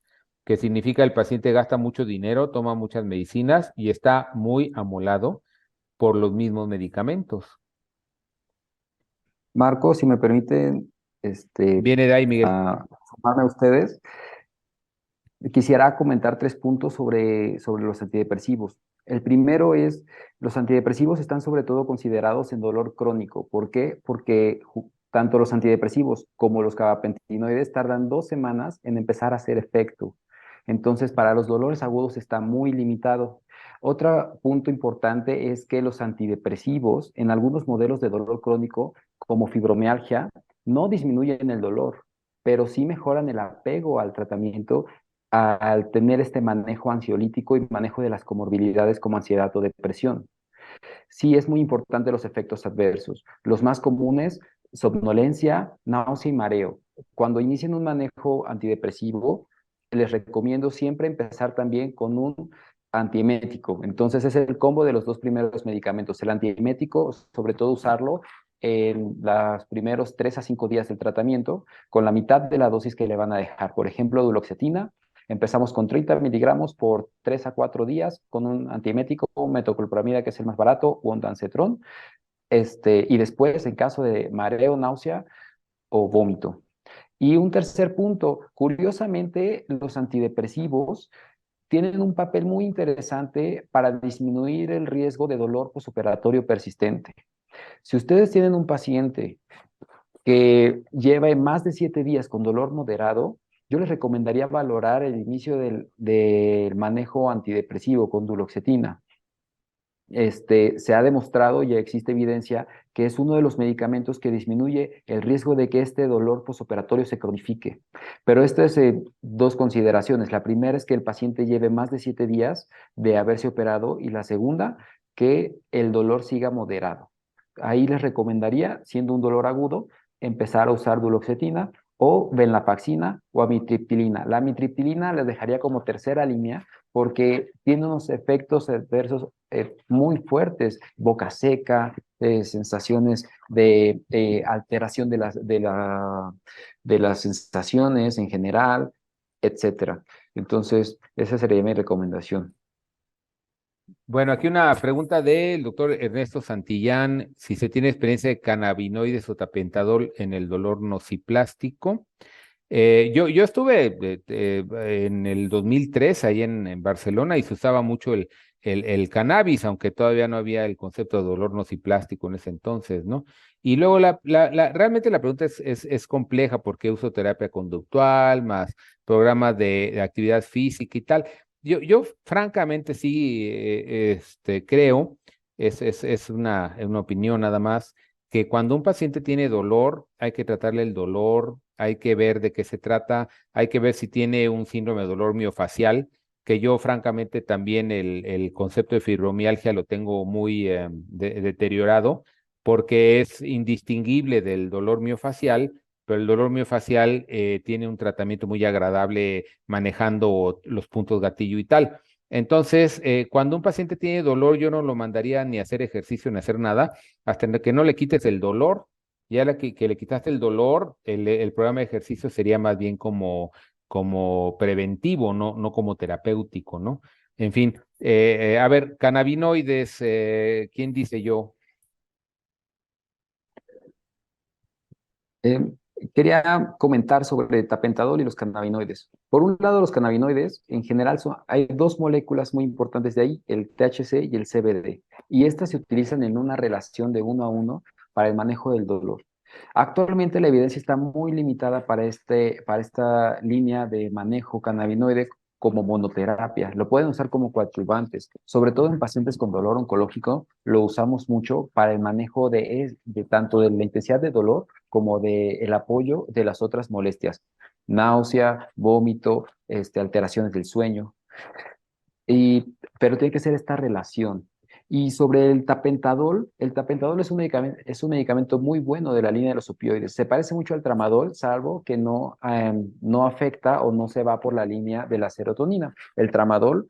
que significa el paciente gasta mucho dinero, toma muchas medicinas y está muy amolado por los mismos medicamentos. Marco, si me permiten, Viene de ahí, Miguel. sumarme a ustedes, quisiera comentar 3 puntos sobre los antidepresivos. El primero es, los antidepresivos están sobre todo considerados en dolor crónico. ¿Por qué? Porque tanto los antidepresivos como los gabapentinoides tardan 2 semanas en empezar a hacer efecto. Entonces, para los dolores agudos está muy limitado. Otro punto importante es que los antidepresivos, en algunos modelos de dolor crónico, como fibromialgia, no disminuyen el dolor, pero sí mejoran el apego al tratamiento al tener este manejo ansiolítico y manejo de las comorbilidades como ansiedad o depresión. Sí es muy importante los efectos adversos. Los más comunes, somnolencia, náusea y mareo. Cuando inician un manejo antidepresivo, les recomiendo siempre empezar también con un antiemético. Entonces es el combo de los 2 primeros medicamentos. El antiemético, sobre todo usarlo en los primeros 3 a 5 días del tratamiento con la mitad de la dosis que le van a dejar. Por ejemplo, duloxetina, empezamos con 30 miligramos por 3 a 4 días con un antiemético, metoclopramida, que es el más barato, o ondansetron, y después, en caso de mareo, náusea o vómito. Y un tercer punto, curiosamente, los antidepresivos tienen un papel muy interesante para disminuir el riesgo de dolor postoperatorio persistente. Si ustedes tienen un paciente que lleva más de 7 días con dolor moderado, yo les recomendaría valorar el inicio del manejo antidepresivo con duloxetina. Se ha demostrado y existe evidencia que es uno de los medicamentos que disminuye el riesgo de que este dolor postoperatorio se cronifique. Pero esto es dos consideraciones. La primera es que el paciente lleve más de 7 días de haberse operado y la segunda, que el dolor siga moderado. Ahí les recomendaría, siendo un dolor agudo, empezar a usar duloxetina o venlafaxina o amitriptilina. La amitriptilina les dejaría como tercera línea porque tiene unos efectos adversos muy fuertes, boca seca, sensaciones de alteración de las sensaciones en general, etcétera. Entonces, esa sería mi recomendación. Bueno, aquí una pregunta del doctor Ernesto Santillán, si se tiene experiencia de cannabinoides o tapentadol en el dolor nociplástico. Yo estuve en el 2003 ahí en Barcelona y se usaba mucho el cannabis, aunque todavía no había el concepto de dolor nociplástico en ese entonces, ¿no? Y luego realmente la pregunta es compleja porque uso terapia conductual, más programas de actividad física y tal. Yo francamente sí creo, es una opinión nada más, que cuando un paciente tiene dolor, hay que tratarle el dolor, hay que ver de qué se trata, hay que ver si tiene un síndrome de dolor miofacial, que yo francamente también el concepto de fibromialgia lo tengo muy deteriorado, porque es indistinguible del dolor miofacial, pero el dolor miofacial tiene un tratamiento muy agradable manejando los puntos gatillo y tal. Entonces, cuando un paciente tiene dolor, yo no lo mandaría ni a hacer ejercicio ni a hacer nada, hasta que no le quites el dolor. Ya que le quitaste el dolor, el programa de ejercicio sería más bien como preventivo, no como terapéutico, ¿no? En fin, a ver, cannabinoides, ¿quién dice yo? Eh, Quería comentar sobre el tapentadol y los cannabinoides. Por un lado, los cannabinoides, en general, hay dos moléculas muy importantes de ahí, el THC y el CBD, y estas se utilizan en una relación de 1 a 1 para el manejo del dolor. Actualmente la evidencia está muy limitada para esta línea de manejo cannabinoide como monoterapia. Lo pueden usar como coadyuvantes, sobre todo en pacientes con dolor oncológico. Lo usamos mucho para el manejo de tanto de la intensidad de dolor como de el apoyo de las otras molestias, náusea, vómito, alteraciones del sueño. Pero tiene que ser esta relación. Y sobre el tapentadol es un medicamento muy bueno de la línea de los opioides. Se parece mucho al tramadol, salvo que no afecta o no se va por la línea de la serotonina. El tramadol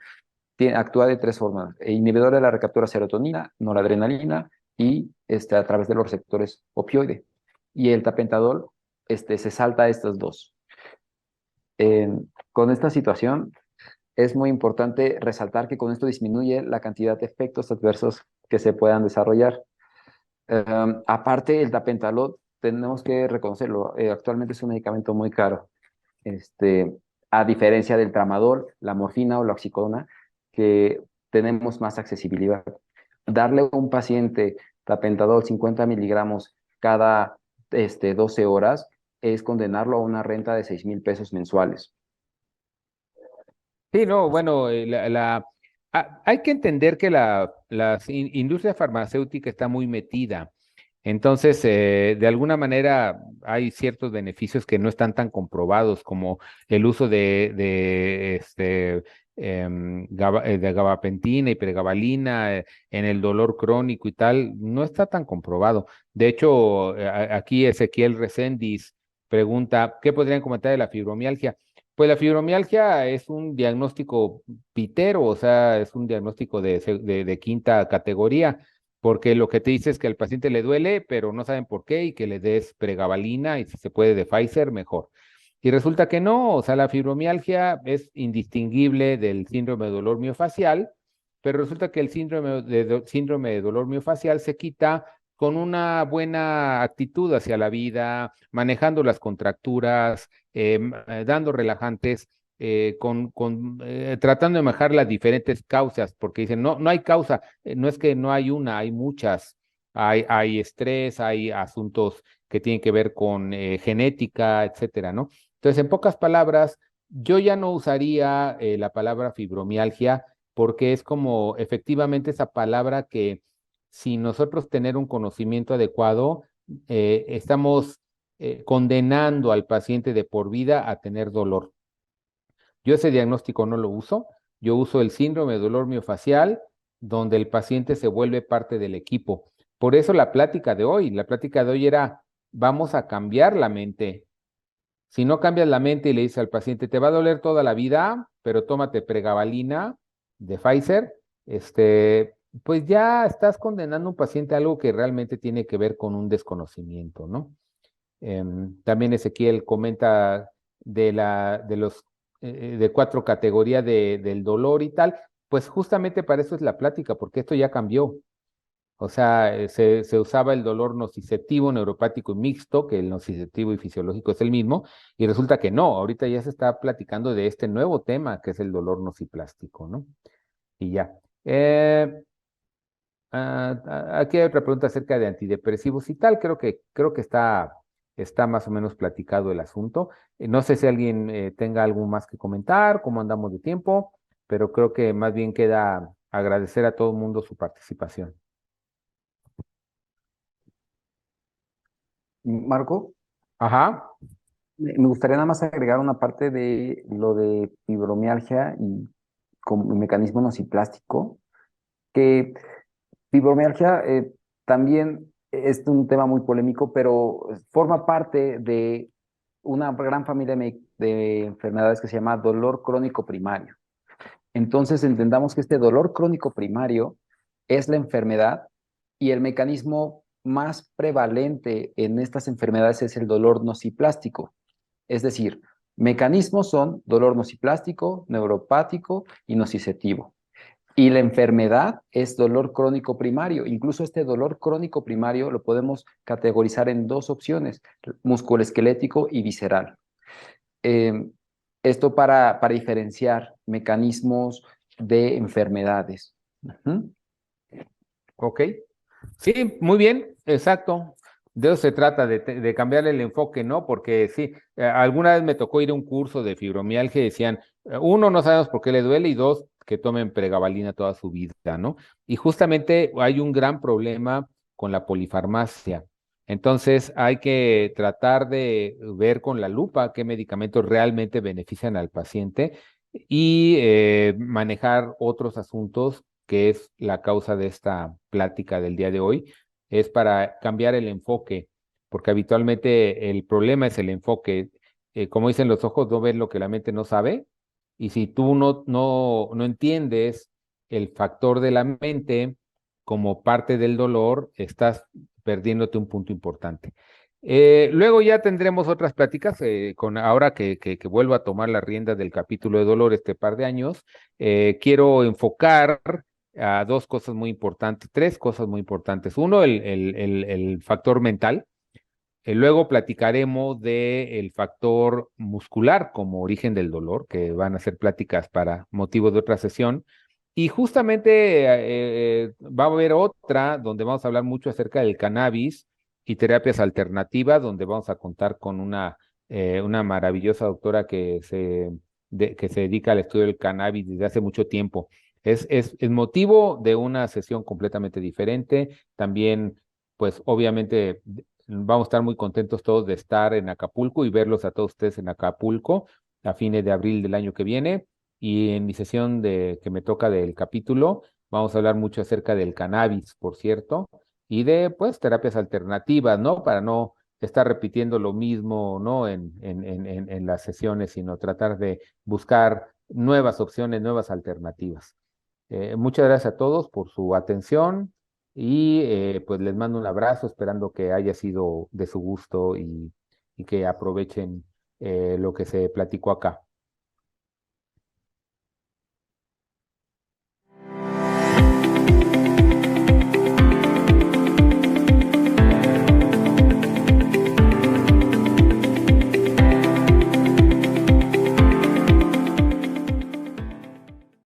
actúa de 3 formas: inhibidor de la recaptura de serotonina, noradrenalina y a través de los receptores opioide. Y el tapentadol se salta a estas dos. Con esta situación, es muy importante resaltar que con esto disminuye la cantidad de efectos adversos que se puedan desarrollar. Aparte, el tapentadol, tenemos que reconocerlo, actualmente es un medicamento muy caro. A diferencia del tramadol, la morfina o la oxicodona, que tenemos más accesibilidad. Darle a un paciente tapentadol 50 miligramos cada 12 horas es condenarlo a una renta de 6,000 pesos mensuales. Sí, no, bueno, hay que entender que la industria farmacéutica está muy metida. Entonces, de alguna manera hay ciertos beneficios que no están tan comprobados, como el uso de gabapentina y pregabalina en el dolor crónico y tal, no está tan comprobado. De hecho, aquí Ezequiel Reséndiz pregunta, ¿qué podrían comentar de la fibromialgia? Pues la fibromialgia es un diagnóstico pitero, o sea, es un diagnóstico de quinta categoría. porque lo que te dice es que al paciente le duele, pero no saben por qué y que le des pregabalina y si se puede de Pfizer, mejor. Y resulta que no, o sea, la fibromialgia es indistinguible del síndrome de dolor miofacial, pero resulta que el síndrome de dolor miofacial se quita con una buena actitud hacia la vida, manejando las contracturas, dando relajantes, tratando de manejar las diferentes causas, porque dicen, no, no hay causa, no es que no hay una, hay muchas, hay estrés, hay asuntos que tienen que ver con genética, etcétera, ¿no? Entonces, en pocas palabras, yo ya no usaría la palabra fibromialgia porque es como efectivamente esa palabra que sin nosotros tener un conocimiento adecuado, estamos condenando al paciente de por vida a tener dolor. Yo ese diagnóstico no lo uso, yo uso el síndrome de dolor miofacial, donde el paciente se vuelve parte del equipo. Por eso la plática de hoy era, vamos a cambiar la mente. Si no cambias la mente y le dices al paciente, te va a doler toda la vida, pero tómate pregabalina de Pfizer, pues ya estás condenando a un paciente a algo que realmente tiene que ver con un desconocimiento, ¿no? También Ezequiel comenta de 4 categorías del dolor y tal, pues justamente para eso es la plática, porque esto ya cambió. O sea, se usaba el dolor nociceptivo, neuropático y mixto, que el nociceptivo y fisiológico es el mismo, y resulta que no, ahorita ya se está platicando de este nuevo tema, que es el dolor nociplástico, ¿no? Y ya. Aquí hay otra pregunta acerca de antidepresivos y tal, creo que está más o menos platicado el asunto. No sé si alguien tenga algo más que comentar, cómo andamos de tiempo, pero creo que más bien queda agradecer a todo el mundo su participación. Marco, Ajá. me gustaría nada más agregar una parte de lo de fibromialgia y como mecanismo nociplástico, que fibromialgia también es un tema muy polémico, pero forma parte de una gran familia de enfermedades que se llama dolor crónico primario. Entonces entendamos que este dolor crónico primario es la enfermedad y el mecanismo más prevalente en estas enfermedades es el dolor nociplástico. Es decir, mecanismos son dolor nociplástico, neuropático y nociceptivo. Y la enfermedad es dolor crónico primario. Incluso este dolor crónico primario lo podemos categorizar en 2 opciones, musculoesquelético y visceral. Eh, Esto para diferenciar mecanismos de enfermedades. Ujú. Ok. Sí, muy bien, exacto. De eso se trata, de cambiar el enfoque, ¿no? Porque sí, alguna vez me tocó ir a un curso de fibromialgia y decían, uno, no sabemos por qué le duele, y dos, que tomen pregabalina toda su vida, ¿no? Y justamente hay un gran problema con la polifarmacia. Entonces hay que tratar de ver con la lupa qué medicamentos realmente benefician al paciente y manejar otros asuntos que es la causa de esta plática del día de hoy, es para cambiar el enfoque, porque habitualmente el problema es el enfoque. Como dicen los ojos, no ven lo que la mente no sabe, y si tú no entiendes el factor de la mente como parte del dolor, estás perdiéndote un punto importante. Luego ya tendremos otras pláticas, ahora que vuelvo a tomar las riendas del capítulo de dolor este par de años, quiero enfocar a 2 cosas muy importantes, 3 cosas muy importantes. Uno, el factor mental. Luego platicaremos del factor muscular como origen del dolor, que van a ser pláticas para motivo de otra sesión. Y justamente va a haber otra donde vamos a hablar mucho acerca del cannabis y terapias alternativas, donde vamos a contar con una maravillosa doctora que se dedica al estudio del cannabis desde hace mucho tiempo. Es motivo de una sesión completamente diferente. También, pues obviamente vamos a estar muy contentos todos de estar en Acapulco y verlos a todos ustedes en Acapulco a fines de abril del año que viene. Y en mi sesión que me toca del capítulo, vamos a hablar mucho acerca del cannabis, por cierto, y de pues terapias alternativas, ¿no? Para no estar repitiendo lo mismo, ¿no? En las sesiones, sino tratar de buscar nuevas opciones, nuevas alternativas. Muchas gracias a todos por su atención y pues les mando un abrazo esperando que haya sido de su gusto y que aprovechen lo que se platicó acá.